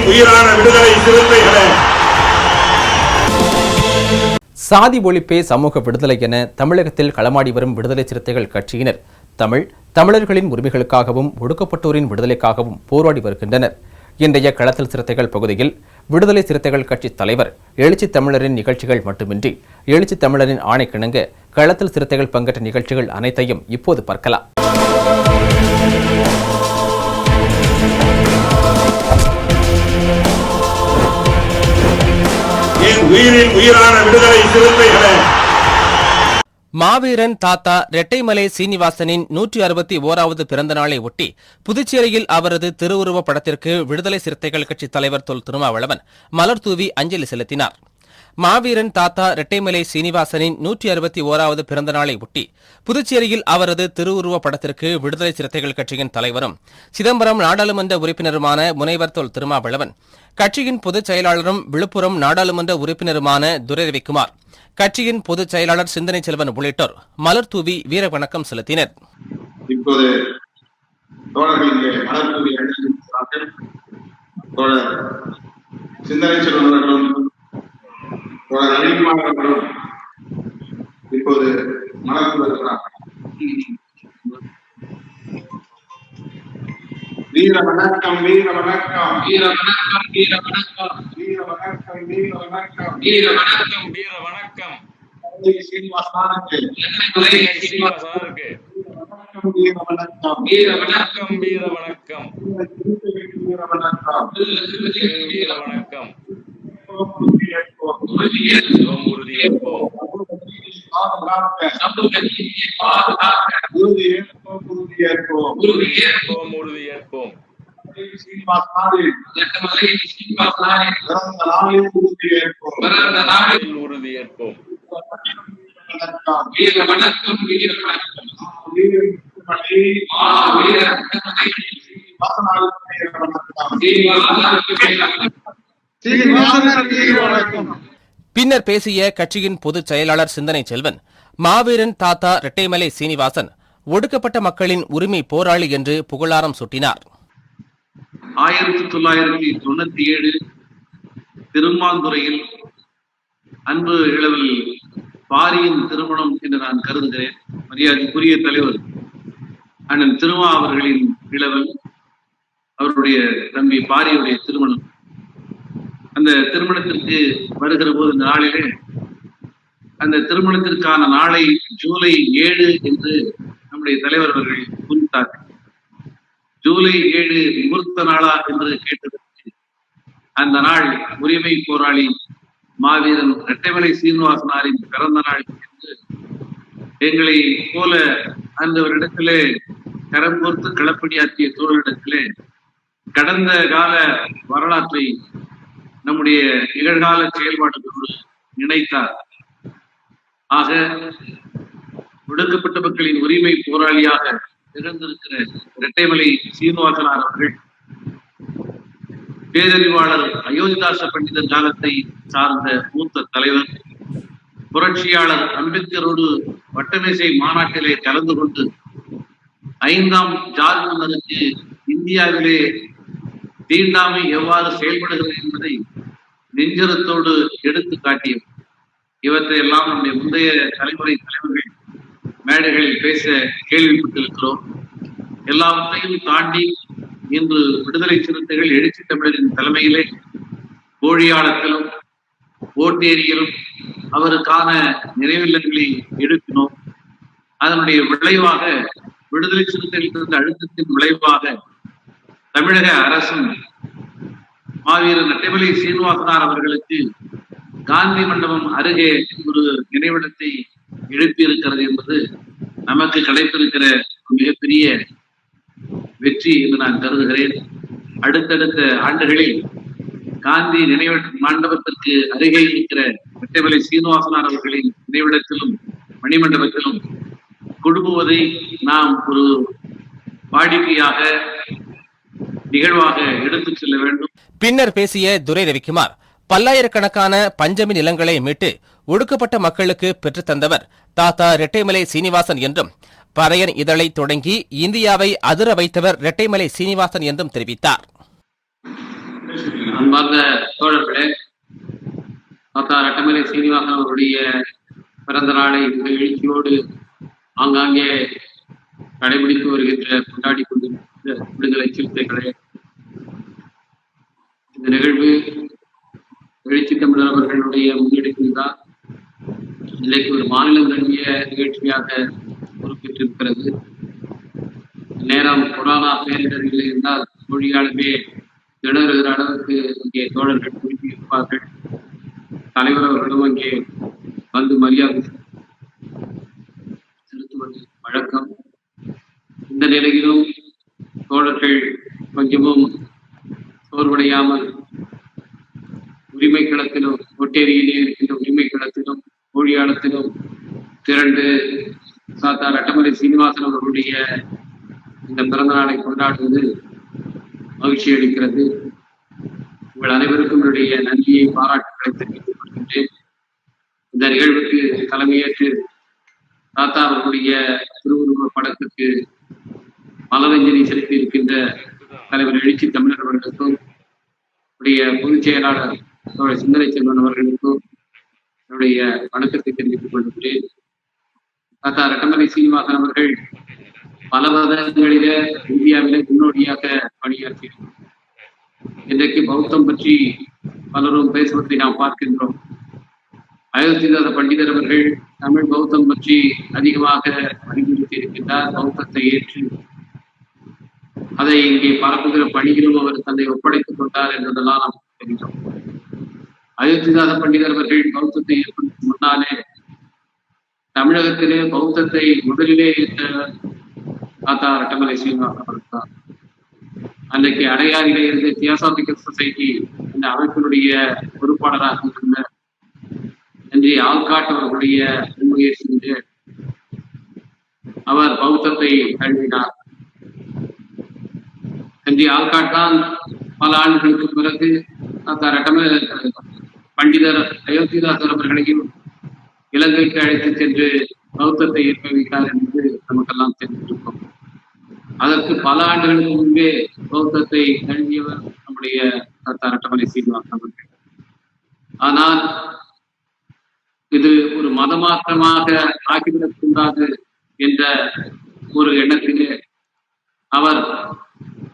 உயிரான விடுதலை சிறுத்தைகளே. சாதி ஒழிப்பே சமூக விடுதலை என தமிழகத்தில் களமாடி வரும் விடுதலை சிறுத்தைகள் கட்சியினர் தமிழர்களின் உரிமைகளுக்காகவும் ஒடுக்கப்பட்டோரின் விடுதலைக்காகவும் போராடி வருகின்றனர். இன்றைய களத்தில் சிறுத்தைகள் பகுதியில் விடுதலை சிறுத்தைகள் கட்சி தலைவர் எழுச்சி தமிழரின் நிகழ்ச்சிகள் மட்டுமின்றி எழுச்சி தமிழரின் ஆணைக்கிணங்க களத்தில் சிறுத்தைகள் பங்கேற்ற நிகழ்ச்சிகள் அனைத்தையும் இப்போது பார்க்கலாம். உயிரின் உயிரான விடுதலை சிறுத்தைகளே. மாவீரன் தாத்தா ரெட்டைமலை சீனிவாசனின் 161வது பிறந்த நாளை ஒட்டி புதுச்சேரியில் அவரது திருவுருவப் படத்திற்கு விடுதலை சிறுத்தைகள் கட்சி தலைவர் தொல் திருமாவளவன் மலர் தூவி அஞ்சலி செலுத்தினார். மாவீரன் தாத்தா ரெட்டைமலை சீனிவாசனின் 161வது பிறந்த நாளை ஒட்டி புதுச்சேரியில் அவரது திருவுருவப் படத்திற்கு விடுதலை சிறுத்தைகள் கட்சியின் தலைவரும் சிதம்பரம் நாடாளுமன்ற உறுப்பினருமான முனைவர் தொல் திருமாவளவன், கட்சியின் பொதுச் செயலாளரும் விழுப்புரம் நாடாளுமன்ற உறுப்பினருமான துரை ரவிக்குமார், கட்சியின் பொதுச் செயலாளர் சிந்தனை செல்வன் உள்ளிட்டோர் மலர் தூவி வீர வணக்கம் செலுத்தினர். இப்போது சிந்தனை செல்வன் இப்போது மலர்ந்து வருகிறார். வீர வணக்கம் வீர வணக்கம் வீர வணக்கம் வீர வணக்கம் வீர வணக்கம் வீர வணக்கம் வீர வணக்கம் வீர வணக்கம் சீனிவாசனுக்கு வீர வணக்கம் வீர வணக்கம் வீர வணக்கம் வீர வணக்கம் வீர வணக்கம் உறுதியேற்போம் உறுதியேற்போம் உறுதியேற்போம் உறுதியேற்போம் உறுதியேற்போம் உறுதியேற்போம் உறுதியேற்போம். வீர வணக்கம் வீர வணக்கம் பின்னர் பேசிய கட்சியின் பொதுச் செயலாளர் சிந்தனை செல்வன், மாவீரன் தாத்தா ரெட்டைமலை சீனிவாசன் ஒடுக்கப்பட்ட மக்களின் உரிமை போராளி என்று புகழாரம் சூட்டினார். 1997 திருமாந்துறையில் அன்பு இளவல் பாரியின் திருமணம் என்று நான் கருதுகிறேன். மரியாதைக்குரிய தலைவர் அண்ணன் திருமா அவர்களின் இளவல், அவருடைய தம்பி பாரியுடைய திருமணம். அந்த திருமணத்திற்கு வருகிற போது இந்த நாளிலே அந்த திருமணத்திற்கான நாளை ஜூலை 7 என்று நம்முடைய தலைவர் அவர்கள் குறித்தார்கள். ஜூலை 7 முகூர்த்த நாளா என்று கேட்டதற்கு அந்த நாள் உரிமை போராளி மாவீரன் ரெட்டைமலை சீனிவாசனாரின் பிறந்த நாள் என்று எங்களை போல அந்த ஒரு இடத்திலே கரம் கோர்த்து களப்பணியாற்றிய சூழலிடத்திலே கடந்த கால வரலாற்றை நம்முடைய நிகழ்கால செயல்பாடுகளோடு இணைத்தார். ஆக ஒடுக்கப்பட்ட மக்களின் உரிமை போராளியாக திகழ்ந்திருக்கிற ரெட்டைமலை சீனிவாசனார் அவர்கள் பேரறிவாளர் அயோத்திதாச பண்டிதர் காலத்தை சார்ந்த மூத்த தலைவர், புரட்சியாளர் அம்பேத்கரோடு வட்டமேசை மாநாட்டிலே கலந்து கொண்டு 5ஆம் ஜார்ஜ் மன்னருக்கு இந்தியாவிலே தீண்டாமை எவ்வாறு செயல்படுகிறது என்பதை நெஞ்சரத்தோடு எடுத்து காட்டியவர். இவற்றை எல்லாம் நம்முடைய முந்தைய தலைமுறை தலைவர்கள் மேடைகளில் பேச கேள்விப்பட்டிருக்கிறோம். எல்லாவற்றையும் தாண்டி இன்று விடுதலை சிறுத்தைகள் எழுச்சி தமிழரின் தலைமையிலே கோழியாளத்திலும் ஓட்டேரியிலும் அவருக்கான நினைவில்லங்களை எழுப்பினோம். அதனுடைய விளைவாக விடுதலை சிறுத்தைகள் இருந்த அழுத்தத்தின் விளைவாக தமிழக அரசும் மாவீரன் ரெட்டைமலை சீனிவாசனார் அவர்களுக்கு காந்தி மண்டபம் அருகே ஒரு நினைவிடத்தை எழுப்பியிருக்கிறது என்பது நமக்கு கிடைத்திருக்கிற மிகப்பெரிய வெற்றி என்று நான் கருதுகிறேன். அடுத்தடுத்த ஆண்டுகளில் காந்தி நினைவு மண்டபத்திற்கு அருகே இருக்கிற ரெட்டைமலை சீனிவாசனார் அவர்களின் நினைவிடத்திலும் மணிமண்டபத்திலும் கொடுக்குவதை நாம் ஒரு வாடிக்கையாக நிகழ்வாக எடுத்துச் செல்ல வேண்டும். பின்னர் பேசிய துரை ரவிக்குமார், பல்லாயிரக்கணக்கான பஞ்சமி நிலங்களை மீட்டு ஒடுக்கப்பட்ட மக்களுக்கு பெற்றுத்தந்தவர் தாத்தா ரெட்டைமலை சீனிவாசன் என்றும், பறையன் இதழை தொடங்கி இந்தியாவை அதிர வைத்தவர் ரெட்டைமலை சீனிவாசன் என்றும் தெரிவித்தார். அன்பார்ந்த தோழர்களே, டாக்டர் ரட்டமலை சீனிவாசன் அவருடைய பிறந்த நாளை மிக எழுச்சியோடு ஆங்காங்கே கடைபிடித்து வருகின்ற கொண்டாடி கொண்டிருக்கின்ற விடுதலை சிறுத்தைகளே, இந்த நிகழ்வு எழுச்சி தமிழர் அவர்களுடைய முன்னெடுப்பில் தான் இன்றைக்கு ஒரு மாநிலம் தழுவிய நிகழ்ச்சியாக பொறுப்பேற்றிருக்கிறது. நேரம் கொரோனா பேரிடர் இல்லை என்றால் மொழியாலுமே திணறுகிற அளவுக்கு இங்கே தோழர்கள் குறிப்பி இருப்பார்கள். தலைவர் அவர்களும் அங்கே வந்து மரியாதை செலுத்துவது வழக்கம். இந்த நிலையிலும் தோழர்கள் கொஞ்சமும் சோர்வடையாமல் உரிமை களத்திலும், ஒட்டேரியிலே இருக்கின்ற உரிமை களத்திலும், மொழியாளத்திலும் திரண்டு சாத்தா ரட்டமலை சீனிவாசன் அவர்களுடைய இந்த பிறந்த நாளை கொண்டாடுவது மகிழ்ச்சி அளிக்கிறது. உங்கள் அனைவருக்கும் என்னுடைய நன்றியை, பாராட்டுகளை தெரிவித்துக் கொள்கின்றேன். இந்த நிகழ்வுக்கு தலைமையேற்று தாத்தா அவர்களுடைய திருவுருவ படத்துக்கு மலரஞ்சலி செலுத்தி இருக்கின்ற தலைவர் எழுச்சி தமிழர் அவர்களுக்கும், பொதுச் செயலாளர் சிந்தனை செல்வன் அவர்களுக்கும் என்னுடைய வணக்கத்தை தெரிவித்துக் கொள்கின்றேன். தாத்தா ரட்டமலை சீனிவாசன் அவர்கள் பல மதங்களிலே இந்தியாவிலே முன்னோடியாக பணியாற்றினார். இன்றைக்கு பௌத்தம் பற்றி பலரும் பேசுவதை நாம் பார்க்கின்றோம். அயோத்திதாச பண்டிதர் அவர்கள் தமிழ் பௌத்தம் பற்றி அதிகமாக வலியுறுத்தி இருக்கின்றார். பௌத்தத்தை ஏற்று அதை இங்கே பரப்புகிற பணியிலும் அவர் தன்னை ஒப்படைத்துக் கொண்டார் என்பதெல்லாம் நாம் தெரிந்தோம். அயோத்திதாச பண்டிதர் அவர்கள் பௌத்தத்தை ஏற்படுத்தும் முன்னாலே தமிழகத்திலே பௌத்தத்தை முதலிலே ஏற்ற தாத்தா ரட்டமலை சீனிவாசன் அவர்கள் தான். அன்றைக்கு அடையாறிலே இருந்த தியோசாபிக்கல் சொசைட்டி இந்த அமைப்பினுடைய பொறுப்பாளராக இருந்த இன்றைய ஆல்காட் அவர்களுடைய முன்முயற்சி அவர் பௌத்தத்தை தழுவினார். இன்றைய ஆல்காட் தான் பல ஆண்டுகளுக்கு பிறகு தாத்தா ரட்டமலை பண்டிதர் அயோத்திதாசர் அவர்களையும் இலங்கைக்கு அழைத்து சென்று பௌத்தத்தை ஏற்க வைத்தார் என்பது நமக்கெல்லாம் தெரிந்திருக்கும். அதற்கு பல ஆண்டுகளுக்கு முன்பே பௌத்தத்தை தழுவியவர் நம்முடைய தாத்தா ரட்டமலை சீனிவாசன் அவர்கள். ஆனால் இது ஒரு மதமாற்றமாக ஆக்கிவிடக் கூடாது என்ற ஒரு எண்ணத்திலே அவர்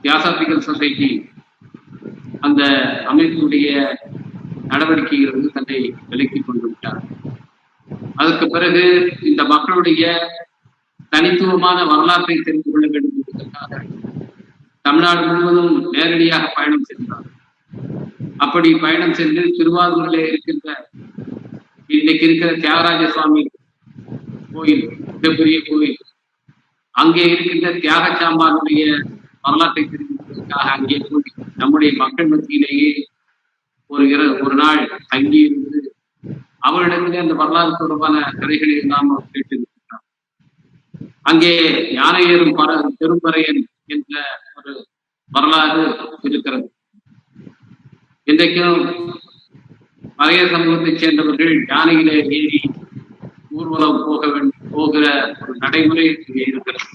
தியாசாபிக்கல் சொசைட்டி அந்த அமைப்பினுடைய நடவடிக்கையிலிருந்து தன்னை விலக்கிக் கொண்டு விட்டார். அதற்கு பிறகு இந்த மக்களுடைய தனித்துவமான வரலாற்றை தெரிந்து கொள்ள வேண்டும் என்பதற்காக தமிழ்நாடு முழுவதும் நேரடியாக பயணம் சென்றார். அப்படி பயணம் சென்று திருவாரூரிலே இருக்கின்ற இன்னைக்கு இருக்கிற தியாகராஜ சுவாமி கோயில், மிகப்பெரிய கோயில், அங்கே இருக்கின்ற தியாக சாம்பாருடைய வரலாற்றை தெரிந்து கொள்வதற்காக அங்கே போய் நம்முடைய மக்கள் மத்தியிலேயே ஒரு நாள் தங்கியிருந்து அவரிடத்திலே அந்த வரலாறு தொடர்பான கதைகளை எல்லாம் அவர் கேட்டிருக்கிறார். அங்கே யானை ஏறும் பெரும்பறையன் என்ற ஒரு வரலாறு இருக்கிறது. இன்றைக்கும் மலைய சமூகத்தைச் சேர்ந்தவர்கள் யானையிலே ஏறி ஊர்வலம் போகிற ஒரு நடைமுறை இங்கே இருக்கிறது.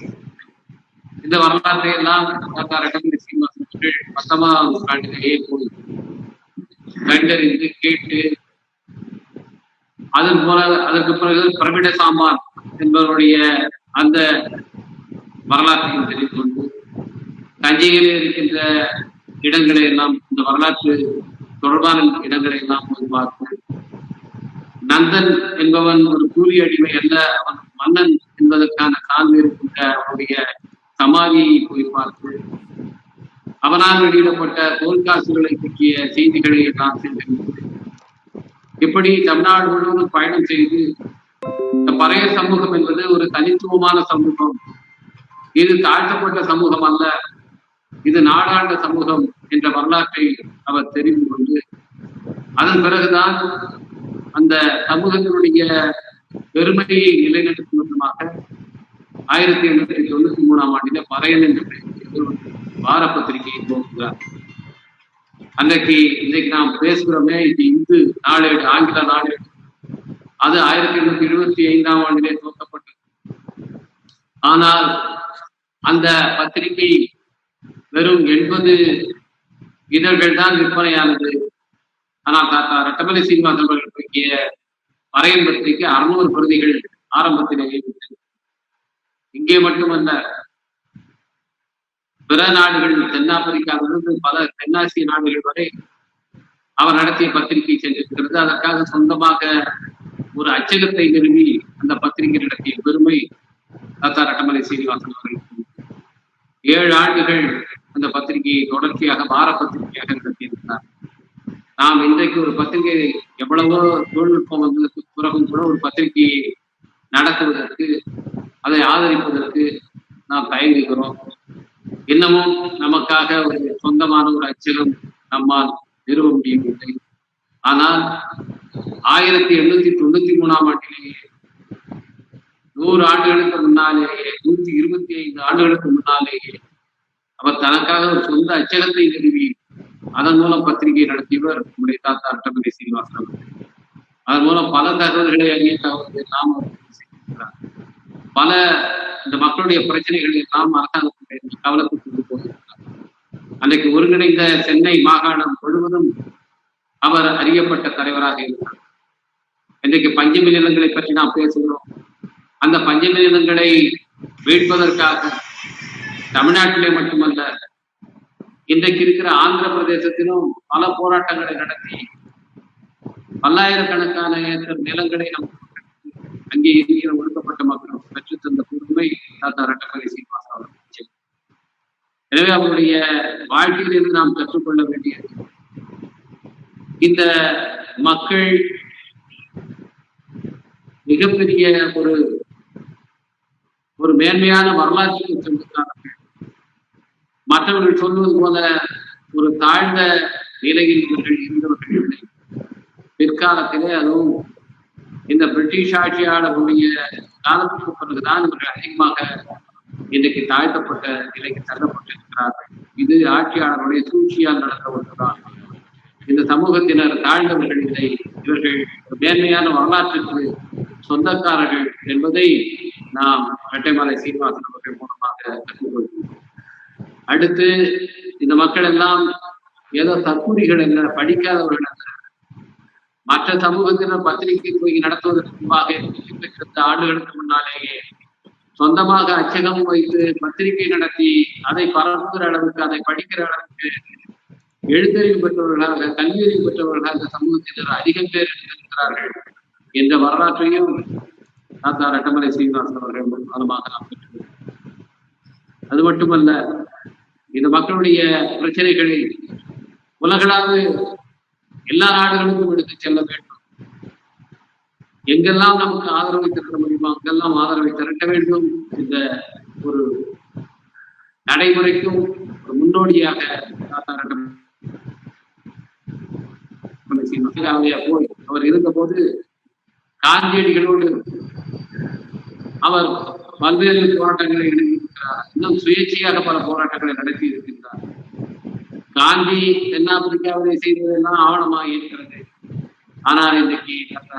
இந்த வரலாற்றை எல்லாம் ரட்டமலை சீனிவாசன் அவர்கள் 19ஆம் நூற்றாண்டிலேயே போய் கண்டறிந்து கேட்டு அதற்கு பிறகு பிரமிட சாம்பான் என்பவருடைய அந்த வரலாற்றையும் தெரிந்து கொண்டு தஞ்சையிலே இருக்கின்ற இடங்களை எல்லாம், இந்த வரலாற்று தொடர்பான இடங்களை எல்லாம் போய் பார்த்து, நந்தன் என்பவன் ஒரு கூலி அடிமை அல்ல, அவன் மன்னன் என்பதற்கான சான்று இருக்கின்ற அவனுடைய சமாதியை போய் பார்த்து, அவனால் வெளியிடப்பட்ட தோல்காசுகளை பற்றிய செய்திகளை எல்லாம் சென்றிருந்தது. இப்படி தமிழ்நாடு முழுவதும் பயணம் செய்து இந்த பறைய சமூகம் என்பது ஒரு தனித்துவமான சமூகம், இது தாழ்த்தப்பட்ட சமூகம் அல்ல, இது நாடாண்ட சமூகம் என்ற வரலாற்றை அவர் தெரிந்து கொண்டு அதன் பிறகுதான் அந்த சமூகத்தினுடைய பெருமையை நிலைநிறுத்தும் விதமாக 1893ஆம் ஆண்டில பறையன் என்ற வார பத்திரிகையை துவக்குகிறார். இன்றைக்கு நாம் பேசுகிறோமே, இது இந்து நாளேடு, ஆங்கில நாளேடு, அது 1875ஆம் ஆண்டிலே துவக்கப்பட்டது. ஆனால் அந்த பத்திரிகை வெறும் 80 இதழ்கள் தான் விற்பனையானது. ஆனால் தாத்தா ரெட்டமலை சீனிவாசன் அவர்கள் பற்றிய வரையன் பத்திரிகை 600 பிரதிகள் ஆரம்பத்திலேயே விட்டது. இங்கே மட்டுமல்ல, பிற நாடுகள், தென்னாப்பிரிக்காவிலிருந்து பல தென்னாசிய நாடுகள் வரை அவர் நடத்திய பத்திரிகை சென்றிருக்கிறது. அதற்காக சொந்தமாக ஒரு அச்சகத்தை நிறுவி அந்த பத்திரிகை நடத்திய பெருமை தாத்தா ரெட்டமலை சீனிவாசன் அவர்களுக்கு. 7 ஆண்டுகள் அந்த பத்திரிகையை தொடர்ச்சியாக வார பத்திரிகையாக நடத்தியிருக்கிறார். நாம் இன்றைக்கு ஒரு பத்திரிகை, எவ்வளவோ தொழில்நுட்பம் வந்ததற்கு பிறகும் கூட ஒரு பத்திரிகையை நடத்துவதற்கு, அதை ஆதரிப்பதற்கு நாம் தயங்குகிறோம். இன்னமும் நமக்காக ஒரு சொந்தமான ஒரு அச்சகம் நம்மால் நிறுவ முடியவில்லை. ஆனால் 1893ஆம் ஆண்டிலேயே, 100 ஆண்டுகளுக்கு முன்னாலேயே, 125 ஆண்டுகளுக்கு முன்னாலேயே அவர் தனக்காக ஒரு சொந்த அச்சகத்தை நிறுவி அதன் மூலம் பத்திரிகை நடத்தியவர் நம்முடைய தாத்தா ரெட்டமலை சீனிவாசன் அவர்கள். அதன் மூலம் பல தகவல்களை அறிய நாம் செய்திருக்கிறார். பல இந்த மக்களுடைய பிரச்சனைகளை எல்லாம் அரசாங்கத்துடைய கவனத்துக்கு கொண்டு போயிருக்கிறார். அன்றைக்கு ஒருங்கிணைந்த சென்னை மாகாணம் முழுவதும் அவர் அறியப்பட்ட தலைவராக இருந்தார். இன்றைக்கு பஞ்சமி நிலங்களை பற்றி நாம் பேசுகிறோம். அந்த பஞ்சமி நிலங்களை மீட்பதற்காக தமிழ்நாட்டிலே மட்டுமல்ல, இன்றைக்கு இருக்கிற ஆந்திர பிரதேசத்திலும் பல போராட்டங்களை நடத்தி பல்லாயிரக்கணக்கான ஏக்கர் நிலங்களை அங்கே இருக்கிற ஒடுக்கப்பட்ட மக்கள் பெற்றுத் தந்த பெருமை தாத்தா ரெட்டமலை சீனிவாசன் அவர்கள். எனவே அவருடைய வாழ்க்கையிலிருந்து நாம் கற்றுக்கொள்ள வேண்டியது, இந்த மக்கள் மிகப்பெரிய ஒரு மேன்மையான வரலாற்றுக்கு சொந்தக்காரர்கள். மற்றவர்கள் சொல்வது போல ஒரு தாழ்ந்த நிலையில் இவர்கள் இருந்தவர்கள் இல்லை. பிற்காலத்திலே, அதுவும் இந்த பிரிட்டிஷ் ஆட்சியாளருடைய காலத்துக்கு பிறகுதான் இவர்கள் அதிகமாக இன்றைக்கு தாழ்த்தப்பட்ட நிலைக்கு தள்ளப்பட்டிருக்கிறார்கள். இது ஆட்சியாளருடைய சூழ்ச்சியால் நடந்த ஒன்றுதான். இந்த சமூகத்தினர் தாழ்ந்தவர்கள் இல்லை, இவர்கள் மேன்மையான வரலாற்றுக்கு சொந்தக்காரர்கள் என்பதை நாம் ரெட்டைமலை சீனிவாசன் அவர்கள் மூலமாக கற்றுக்கொள்கிறோம். அடுத்து, இந்த மக்கள் எல்லாம் ஏதோ தற்கூரிகள் அல்ல, படிக்காதவர்கள் அல்ல. மற்ற சமூகத்தினர் பத்திரிகை போய் நடத்துவதற்கு முன்பாக 2 ஆண்டுகளுக்கு முன்னாலேயே சொந்தமாக அச்சகம் வைத்து பத்திரிகை நடத்தி அதை பரப்புகிற அளவுக்கு, அதை படிக்கிற அளவுக்கு எழுத்தறிவு பெற்றவர்களாக, கல்வியறிவு பெற்றவர்களாக இந்த சமூகத்தினர் அதிகம் பேர் இருக்கிறார்கள் என்ற வரலாற்றையும் தாத்தா ரெட்டமலை சீனிவாசன் அவர்கள் மூலமாக நாம் பெற்றுள்ளோம். அது மட்டுமல்ல, இந்த மக்களுடைய பிரச்சனைகளை உலகளாவது எல்லா நாடுகளுக்கும் எடுத்து செல்ல வேண்டும். எங்கெல்லாம் நமக்கு ஆதரவை திரட்ட முடியுமோ அங்கெல்லாம் ஆதரவை திரட்ட வேண்டும். இந்த ஒரு நடைமுறைக்கும் ஒரு முன்னோடியாக தாத்தா ரெட்டமலை சீனிவாசன் போய் அவர் இருந்த போது காந்தியடிகளோடு அவர் பல்வேறு போராட்டங்களை எழுதியிருக்கிறார். இன்னும் சுயேட்சையாக பல போராட்டங்களை நடத்தி இருக்கின்றார். காந்தி தென்னாப்பிரிக்காவிலே செய்ததெல்லாம் ஆவணமாக இருக்கிறது. ஆனால் இன்றைக்கு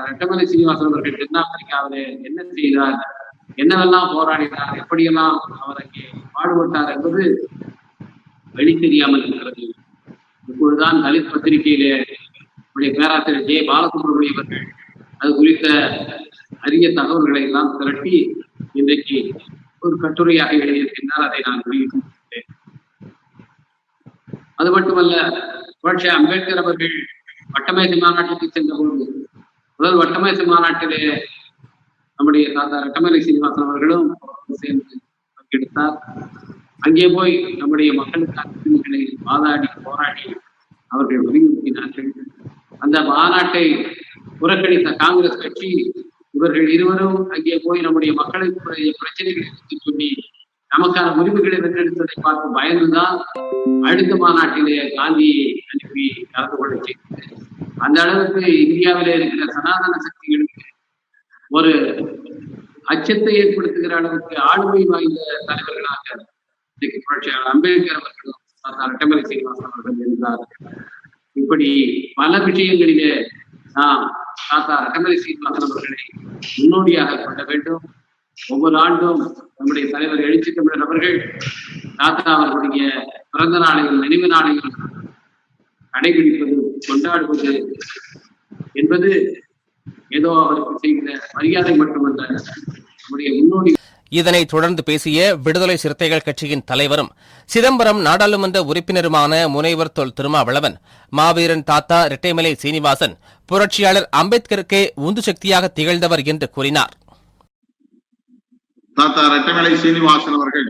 ரெட்டமலை சீனிவாசன் அவர்கள் தென்னாப்பிரிக்காவிலே என்ன செய்தார், என்னவெல்லாம் போராடினார், எப்படியெல்லாம் அவர் அங்கே பாடுபட்டார் என்பது வெளி தெரியாமல் இருக்கிறது. இப்பொழுதுதான் தலித் பத்திரிகையிலே பேராசிரியர் ஜே பாலசுப்ரமணியம் அவர்கள் அது குறித்த அரிய தகவல்களை எல்லாம் திரட்டி இன்றைக்கு ஒரு கட்டுரையாக எழுதியிருக்கின்றார். அதை நான் வெளியிட்டிருக்கிறேன். அது மட்டுமல்ல, புரட்சி அம்பேத்கர் அவர்கள் வட்டமேசை மாநாட்டுக்கு சென்ற பொழுது, முதல் வட்டமேசை மாநாட்டிலே நம்முடைய தாத்தா ரெட்டமலை சீனிவாசன் அவர்களும் சேர்ந்து பங்கெடுத்தார். அங்கே போய் நம்முடைய மக்களுக்கான உரிமைகளை வாதாடி போராடி அவர்கள் வலியுறுத்தினார்கள். அந்த மாநாட்டை புறக்கணித்த காங்கிரஸ் கட்சி, இவர்கள் இருவரும் அங்கே போய் நம்முடைய மக்களுக்கு பிரச்சனைகளை சொல்லி நமக்கான உரிமைகளை வென்றெடுத்ததை பார்த்து பயந்துதான் அடுத்த மாநாட்டிலே காந்தியை அனுப்பி கலந்து கொள்ள செய்தது. அந்த அளவுக்கு இந்தியாவிலே இருக்கிற சனாதன சக்திகளுக்கு ஒரு அச்சத்தை ஏற்படுத்துகிற அளவுக்கு ஆளுமை வாய்ந்த தலைவர்களாக இன்றைக்கு புரட்சியாளர் அம்பேத்கர் அவர்களும் தாத்தா ரெட்டமலை சீனிவாசன் அவர்கள் இருந்தார்கள். இப்படி பல விஷயங்களிலே நாம் தாத்தா ரெட்டமலை சீனிவாசன் அவர்களை முன்னோடியாக கொள்ள வேண்டும். ஒவ்வொரு ஆண்டும் நம்முடைய தலைவர் எழுச்சி தமிழர் அவர்கள் தாத்தா அவர்களுடைய பிறந்த நாளையும் நினைவு நாளையும் கடைபிடிப்பது, கொண்டாடுவது என்பது ஏதோ அவருக்கு செய்கிற மரியாதை மட்டுமல்ல, நம்முடைய முன்னோடி. இதனைத் தொடர்ந்து பேசிய விடுதலை சிறுத்தைகள் கட்சியின் தலைவரும் சிதம்பரம் நாடாளுமன்ற உறுப்பினருமான முனைவர் தொல் திருமாவளவன், மாவீரன் தாத்தா இரட்டைமலை சீனிவாசன் புரட்சியாளர் அம்பேத்கருக்கே உந்து சக்தியாக திகழ்ந்தவர் என்று கூறினார். தாத்தா இரட்டைமலை சீனிவாசன் அவர்கள்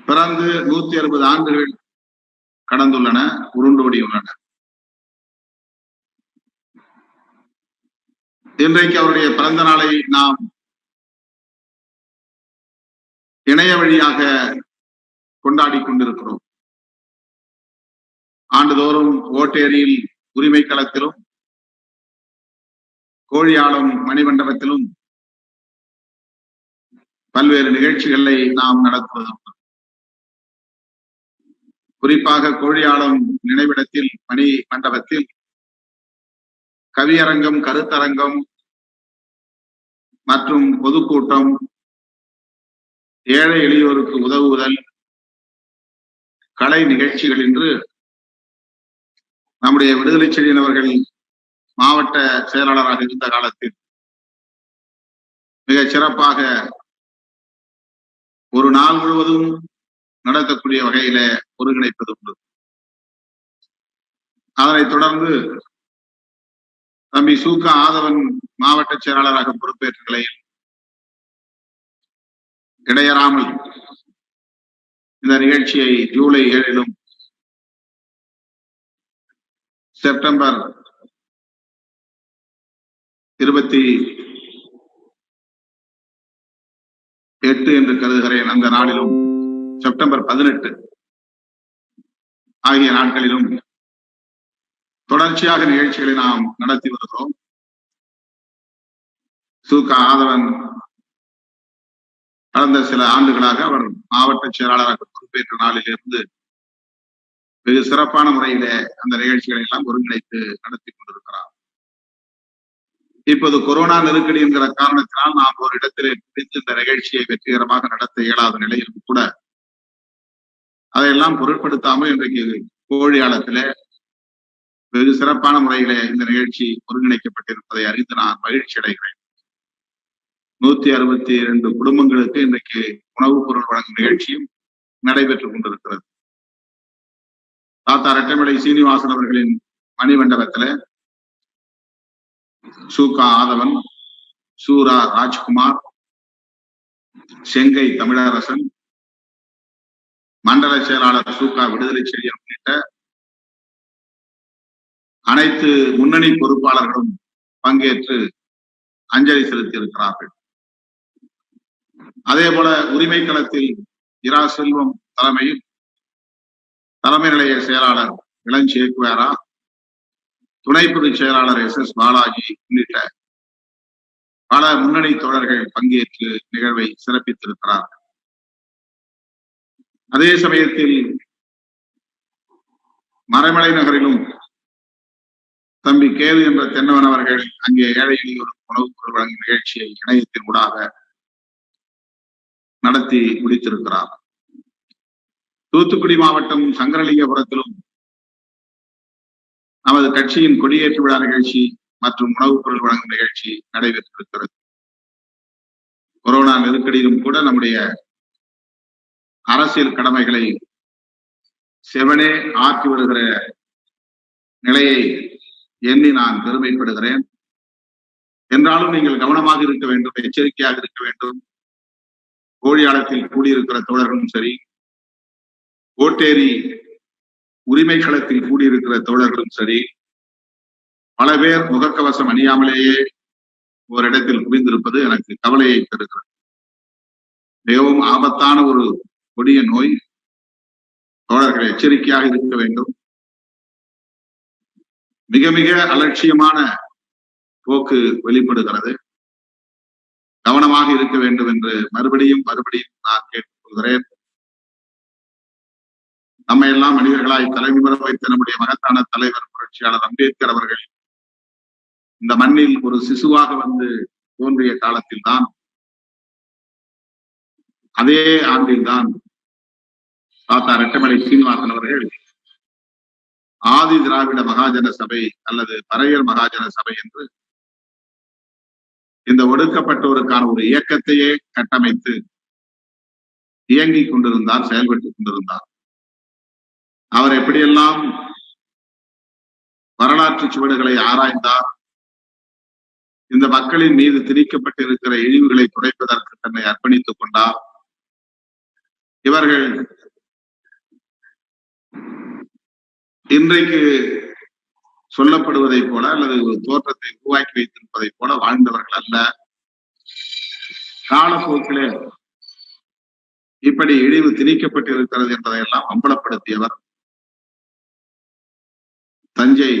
பிறந்து 160 ஆண்டுகள் கடந்துள்ளன, உருண்டோடியுள்ளன. இன்றைக்கு அவருடைய பிறந்த நாளை நாம் இணைய வழியாக கொண்டாடி கொண்டிருக்கிறோம். ஆண்டுதோறும் ஓட்டேரியில் உரிமை களத்திலும் கோழியாளம் மணிமண்டபத்திலும் பல்வேறு நிகழ்ச்சிகளை நாம் நடத்துவது. குறிப்பாக கோழியாளம் நினைவிடத்தில் மணி மண்டபத்தில் கவியரங்கம், கருத்தரங்கம் மற்றும் பொதுக்கூட்டம், ஏழை எளியோருக்கு உதவுதல், கலை நிகழ்ச்சிகள் என்று நம்முடைய விடுதலை செழியன் அவர்கள் மாவட்ட செயலாளராக இருந்த காலத்தில் மிக சிறப்பாக ஒரு நாள் முழுவதும் நடத்தக்கூடிய வகையில ஒருங்கிணைப்பது உண்டு. அதனைத் தொடர்ந்து தம்பி சு.க. ஆதவன் மாவட்ட செயலாளராக பொறுப்பேற்ற நிலையில் இடையறாமல் இந்த நிகழ்ச்சியை ஜூலை 7 செப்டம்பர் 28 என்று கருதுகிறேன், அந்த நாளிலும் செப்டம்பர் 18 ஆகிய நாட்களிலும் தொடர்ச்சியாக நிகழ்ச்சிகளை நாம் நடத்தி வருகிறோம். சு.க. ஆதவன் கடந்த சில ஆண்டுகளாக அவர் மாவட்ட செயலாளராக பொறுப்பேற்ற நாளிலிருந்து வெகு சிறப்பான முறையில அந்த நிகழ்ச்சிகளை எல்லாம் ஒருங்கிணைத்து நடத்தி கொண்டிருக்கிறார். இப்போது கொரோனா நெருக்கடி என்கிற காரணத்தினால் நாம் ஒரு இடத்திலே பிரிந்து இந்த நிகழ்ச்சியை வெற்றிகரமாக நடத்த இயலாத நிலையிலும் கூட அதையெல்லாம் பொருட்படுத்தாமல் இன்றைக்கு கோழியாளத்திலே வெகு சிறப்பான முறையிலே இந்த நிகழ்ச்சி ஒருங்கிணைக்கப்பட்டிருப்பதை அறிந்து நான் மகிழ்ச்சி அடைகிறேன். 162 குடும்பங்களுக்கு இன்றைக்கு உணவுப் பொருள் வழங்கும் நிகழ்ச்சியும் நடைபெற்றுக் கொண்டிருக்கிறது. தாத்தா இரட்டைமலை சீனிவாசன் அவர்களின் மணிமண்டபத்தில சு.க. ஆதவன், சூரா ராஜ்குமார், செங்கை தமிழரசன், மண்டல செயலாளர் சு.க. விடுதலை செழியன் உள்ளிட்ட அனைத்து முன்னணி பொறுப்பாளர்களும் பங்கேற்று அஞ்சலி செலுத்தி இருக்கிறார்கள். அதே போல உரிமை களத்தில் இரா செல்வம் தலைமையில் தலைமை நிலைய செயலாளர் இளஞ்சேக்குவேரா, துணை பொதுச் செயலாளர் எஸ்.எஸ். பாலாஜி உள்ளிட்ட பல முன்னணி தோழர்கள் பங்கேற்று நிகழ்வை சிறப்பித்திருக்கிறார்கள். அதே சமயத்தில் மறைமலை நகரிலும் தம்பி கேது என்ற தென்னவன் அவர்கள் அங்கே ஏழை எளியோர் உணவுப் பொருள் வழங்கும் நிகழ்ச்சியை இணையத்தின் ஊடாக நடத்தி முடித்திருக்கிறார். தூத்துக்குடி மாவட்டம் சங்கரலிங்கபுரத்திலும் நமது கட்சியின் கொடியேற்று விழா நிகழ்ச்சி மற்றும் உணவுப் பொருள் வழங்கும் நிகழ்ச்சி நடைபெற்றிருக்கிறது. கொரோனா நெருக்கடியிலும் கூட நம்முடைய அரசியல் கடமைகளை செவனே ஆற்றி வருகிற நிலையை எண்ணி நான் பெருமைப்படுகிறேன். என்றாலும் நீங்கள் கவனமாக இருக்க வேண்டும், எச்சரிக்கையாக இருக்க வேண்டும். கோழியாளத்தில் கூடியிருக்கிற தோழர்களும் சரி, ஓட்டேரி உரிமை களத்தில் கூடியிருக்கிற தோழர்களும் சரி, பல பேர் முகக்கவசம் அணியாமலேயே ஒரு இடத்தில் குவிந்திருப்பது எனக்கு கவலையை தருகிறது. மிகவும் ஆபத்தான ஒரு கொடிய நோய். தோழர்கள் எச்சரிக்கையாக இருக்க வேண்டும். மிக மிக அலட்சியமான போக்கு வெளிப்படுகிறது. கவனமாக இருக்க வேண்டும் என்று மறுபடியும் நான் கேட்டுக்கொள்கிறேன். நம்ம எல்லாம் மனிதர்களாய் தலைமுறை வைத்த நம்முடைய மகத்தான தலைவர் புரட்சியாளர் அம்பேத்கர் அவர்கள் இந்த மண்ணில் ஒரு சிசுவாக வந்து தோன்றிய காலத்தில் தான், அதே ஆண்டில் தான் தாத்தா ரெட்டமலை சீனிவாசன் அவர்கள் ஆதி திராவிட மகாஜன சபை அல்லது பறையர் மகாஜன சபை என்று இந்த ஒடுக்கப்பட்டோருக்கான ஒரு இயக்கத்தையே கட்டமைத்து இயங்கிக் கொண்டிருந்தார், செயல்பட்டுக் கொண்டிருந்தார். அவர் எப்படியெல்லாம் வரலாற்று சுவடுகளை ஆராய்ந்தார், இந்த மக்களின் மீது திணிக்கப்பட்டிருக்கிற இழிவுகளை துடைப்பதற்கு தன்னை அர்ப்பணித்துக் கொண்டார். இவர்கள் இன்றைக்கு சொல்லப்படுவதைப் போல அல்லது ஒரு தோற்றத்தை உருவாக்கி வைத்திருப்பதைப் போல வாழ்ந்தவர்கள் அல்ல. காலப்போக்கிலே இப்படி இழிவு திணிக்கப்பட்டிருக்கிறது என்பதையெல்லாம் அம்பலப்படுத்தியவர் தஞ்சை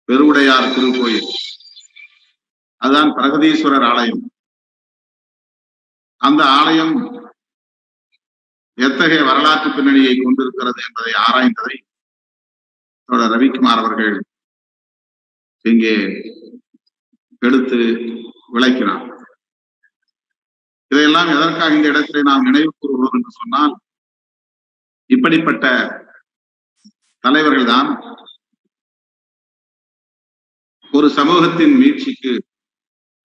பெருவுடையார் திருக்கோயில். அதுதான் பிரகதீஸ்வரர் ஆலயம். அந்த ஆலயம் எத்தகைய வரலாற்று பின்னணியை கொண்டிருக்கிறது என்பதை ஆராய்ந்ததை தோழர் ரவிக்குமார் அவர்கள் இங்கே எடுத்து விளக்கினார். இதையெல்லாம் எதற்காக இந்த இடத்திலே நாம் நினைவு கூறுகிறோம் என்று சொன்னால், இப்படிப்பட்ட தலைவர்கள் தான் ஒரு சமூகத்தின் மீட்சிக்கு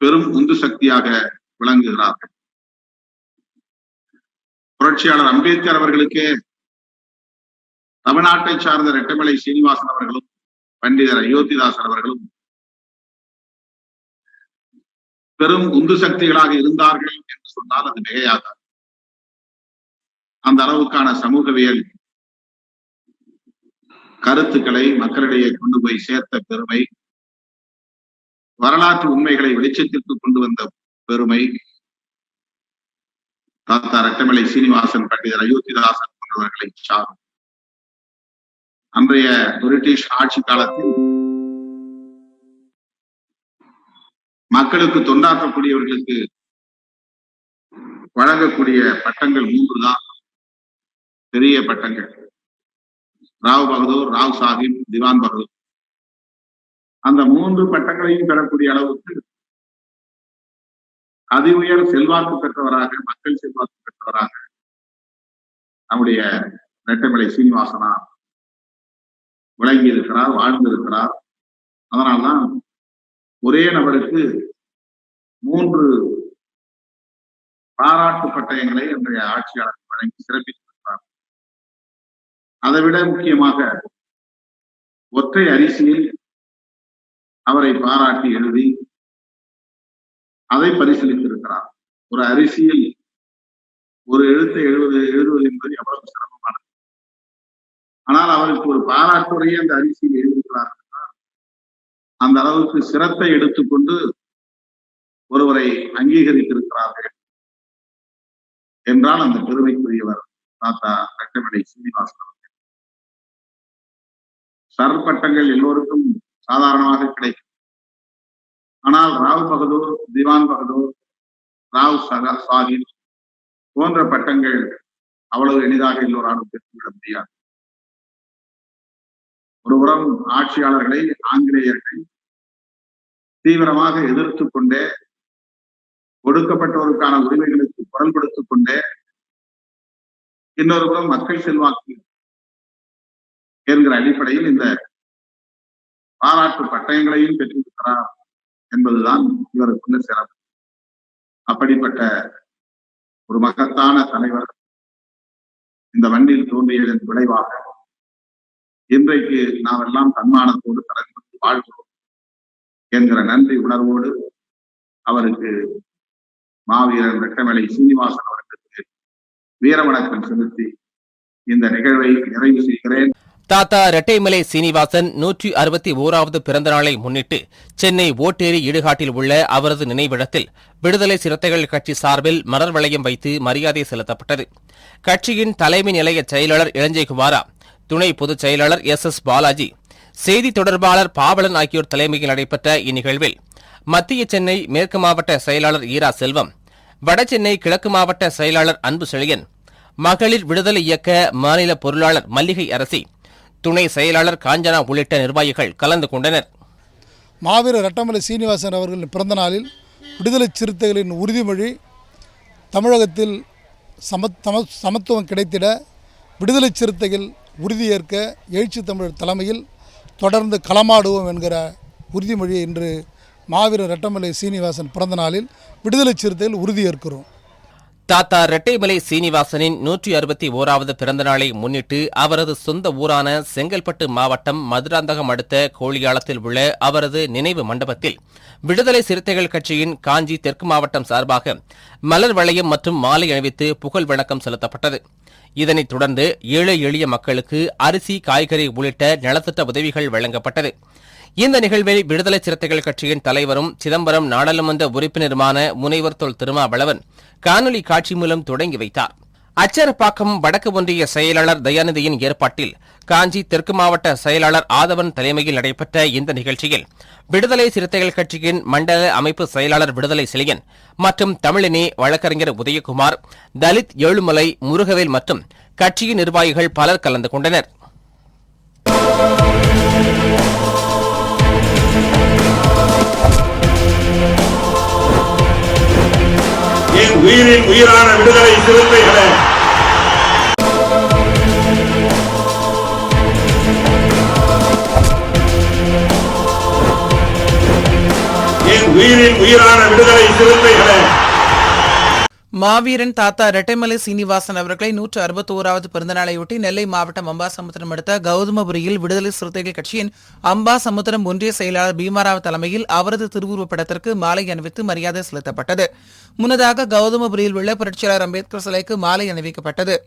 பெரும் உந்து சக்தியாக விளங்குகிறார்கள். புரட்சியாளர் அம்பேத்கர் அவர்களுக்கே தமிழ்நாட்டை சார்ந்த ரெட்டமலை சீனிவாசன் அவர்களும் பண்டிதர் அயோத்திதாசன் அவர்களும் பெரும் உந்து சக்திகளாக இருந்தார்கள் என்று சொன்னால் அது மிகையாகாது. அந்த அளவுக்கான சமூகவியல் கருத்துக்களை மக்களிடையே கொண்டு போய் சேர்த்த பெருமை, வரலாற்று உண்மைகளை வெளிச்சத்திற்கு கொண்டு வந்த பெருமை தாத்தா ரெட்டமலை சீனிவாசன், பண்டிதர் அயோத்திதாசன் போன்றவர்களை சாரும். அன்றைய பிரிட்டிஷ் ஆட்சி காலத்தில் மக்களுக்கு தொண்டாற்றக்கூடியவர்களுக்கு வழங்கக்கூடிய பட்டங்கள் 3 தான் பெரிய பட்டங்கள். ராவ் பகதூர், ராவ் சாஹிப், திவான் பகதூர். அந்த 3 பட்டங்களையும் பெறக்கூடிய அளவுக்கு அதி உயர் செல்வாக்கு பெற்றவராக, மக்கள் செல்வாக்கு பெற்றவராக நம்முடைய ரெட்டமலை சீனிவாசனார் விளங்கி இருக்கிறார், வாழ்ந்திருக்கிறார். அதனால்தான் ஒரே நபருக்கு 3 பாராட்டு பட்டயங்களை அன்றைய ஆட்சியாளர் வழங்கி சிறப்பித்திருக்கிறார். அதைவிட முக்கியமாக ஒற்றை அரிசியில் அவரை பாராட்டி எழுதி அதை பரிசீலித்திருக்கிறார். ஒரு அரிசியில் ஒரு எழுத்தை எழுதுவது என்பது எவ்வளவு சிரமமானது. ஆனால் அவருக்கு ஒரு பாராட்டுரையை அந்த அரிசியில் எழுதியிருக்கிறார். அந்த அளவுக்கு சிரத்தை எடுத்துக்கொண்டு ஒருவரை அங்கீகரித்திருக்கிறார்கள் என்றால் அந்த பெருமைக்குரியவர் தாத்தா ரெட்டமலை சீனிவாசன் அவர்கள். சர் பட்டங்கள் எல்லோருக்கும் சாதாரணமாக கிடைக்கும். ஆனால் ராவ் பகதூர், திவான் பகதூர், ராவ் சாஹிப் போன்ற பட்டங்கள் அவ்வளவு எளிதாக எல்லோராலும் பெற்றுவிட முடியாது. ஒருபுறம் ஆட்சியாளர்களை, ஆங்கிலேயர்கள் தீவிரமாக எதிர்த்து கொண்டே, ஒடுக்கப்பட்டோருக்கான உரிமைகளுக்கு குரல் கொடுத்துக் கொண்டே, இன்னொரு புறம் மக்கள் செல்வாக்கு என்கிற அடிப்படையில் இந்த பாராட்டு பட்டயங்களையும் பெற்றிருக்கிறார் என்பதுதான் இவருக்குள்ள சிறப்பு. அப்படிப்பட்ட ஒரு மகத்தான தலைவர் இந்த மண்ணில் தோன்றியதன் விளைவாக இன்றைக்கு நாம் எல்லாம் தன்மானத்தோடு கடந்து வாழ்கிறோம் என்கிற நன்றி உணர்வோடு அவருக்கு மாவீரர் ரெட்டமலை சீனிவாசன் அவர்களுக்கு வீர வணக்கம் செலுத்தி இந்த நிகழ்வை நிறைவு செய்கிறேன். தாத்தா ரெட்டைமலை சீனிவாசன் 161வது பிறந்த நாளை முன்னிட்டு சென்னை ஓட்டேரி இடுகாட்டில் உள்ள அவரது நினைவிடத்தில் விடுதலை சிறுத்தைகள் கட்சி சார்பில் மலர் வளையம் வைத்து மரியாதை செலுத்தப்பட்டது. கட்சியின் தலைமை நிலைய செயலாளர் இளஞ்செய்குமாரா, துணை பொதுச் செயலாளர் எஸ். பாலாஜி, செய்தி தொடர்பாளர் பாவலன் ஆகியோர் தலைமையில் நடைபெற்ற இந்நிகழ்வில் மத்திய சென்னை மேற்கு மாவட்ட செயலாளர் ஈரா செல்வம், வடசென்னை கிழக்கு மாவட்ட செயலாளர் அன்பு செழியன், மகளிர் விடுதலை இயக்க மாநில பொருளாளர் மல்லிகை அரசி, துணை செயலாளர் காஞ்சனா உள்ளிட்ட நிர்வாகிகள் கலந்து கொண்டனர். மாவீரர் ரெட்டமலை சீனிவாசன் அவர்களின் பிறந்த நாளில் விடுதலை சிறுத்தைகளின் உறுதிமொழி தமிழகத்தில் சமத்துவம் கிடைத்திட விடுதலை சிறுத்தைகள் உறுதியேற்க எழுச்சி தமிழர் தலைமையில் தொடர்ந்து களமாடுவோம் என்கிற உறுதிமொழியை இன்று மாவீரர் ரெட்டமலை சீனிவாசன் பிறந்த நாளில் விடுதலை சிறுத்தைகள் உறுதியேற்கிறோம். தாத்தா ரெட்டைமலை சீனிவாசனின் 161வது பிறந்த நாளை முன்னிட்டு அவரது சொந்த ஊரான செங்கல்பட்டு மாவட்டம் மதுராந்தகம் அடுத்த கோழியாளத்தில் உள்ள அவரது நினைவு மண்டபத்தில் விடுதலை சிறுத்தைகள் கட்சியின் காஞ்சி தெற்கு மாவட்டம் சார்பாக மலர் வளையம் மற்றும் மாலை அணிவித்து புகழ் வணக்கம் செலுத்தப்பட்டது. இதனைத் தொடர்ந்து ஏழை எளிய மக்களுக்கு அரிசி, காய்கறி உள்ளிட்ட நலத்திட்ட உதவிகள் வழங்கப்பட்டது. இந்த நிகழ்வை விடுதலை சிறுத்தைகள் கட்சியின் தலைவரும் சிதம்பரம் நாடாளுமன்ற உறுப்பினருமான முனைவர் தொல் திருமாவளவன் காணொலி காட்சி மூலம் தொடங்கி வைத்தார். அச்சரப்பாக்கம் வடக்கு ஒன்றிய செயலாளர் தயாநிதியின் ஏற்பாட்டில் காஞ்சி தெற்கு மாவட்ட செயலாளர் ஆதவன் தலைமையில் நடைபெற்ற இந்த நிகழ்ச்சியில் விடுதலை சிறுத்தைகள் கட்சியின் மண்டல அமைப்பு செயலாளர் விடுதலை செழியன் மற்றும் தமிழினி வழக்கறிஞர் உதயகுமார், தலித் ஏழுமலை, முருகவேல் மற்றும் கட்சியின் நிர்வாகிகள் பலர் கலந்து கொண்டனர். என் உயிரின் உயிரான விடுதலை சிறுத்தைகளே, என் உயிரின் உயிரான விடுதலை சிறுத்தைகளே, மாவீரன் தாத்தா ரெட்டைமலை சீனிவாசன் அவர்களை 161வது பிறந்தநாளையொட்டி நெல்லை மாவட்டம் அம்பாசமுத்திரம் அடுத்த கௌதமபுரியில் விடுதலை சிறுத்தைகள் கட்சியின் அம்பாசமுத்திரம் ஒன்றிய செயலாளர் பீமாராவ் தலைமையில் அவரது திருவுருவப் படத்திற்கு மாலை அணிவித்து மரியாதை செலுத்தப்பட்டது. முன்னதாக கௌதமபுரியில் உள்ள புரட்சியாளர் அம்பேத்கர் சிலைக்கு மாலை அணிவிக்கப்பட்டது.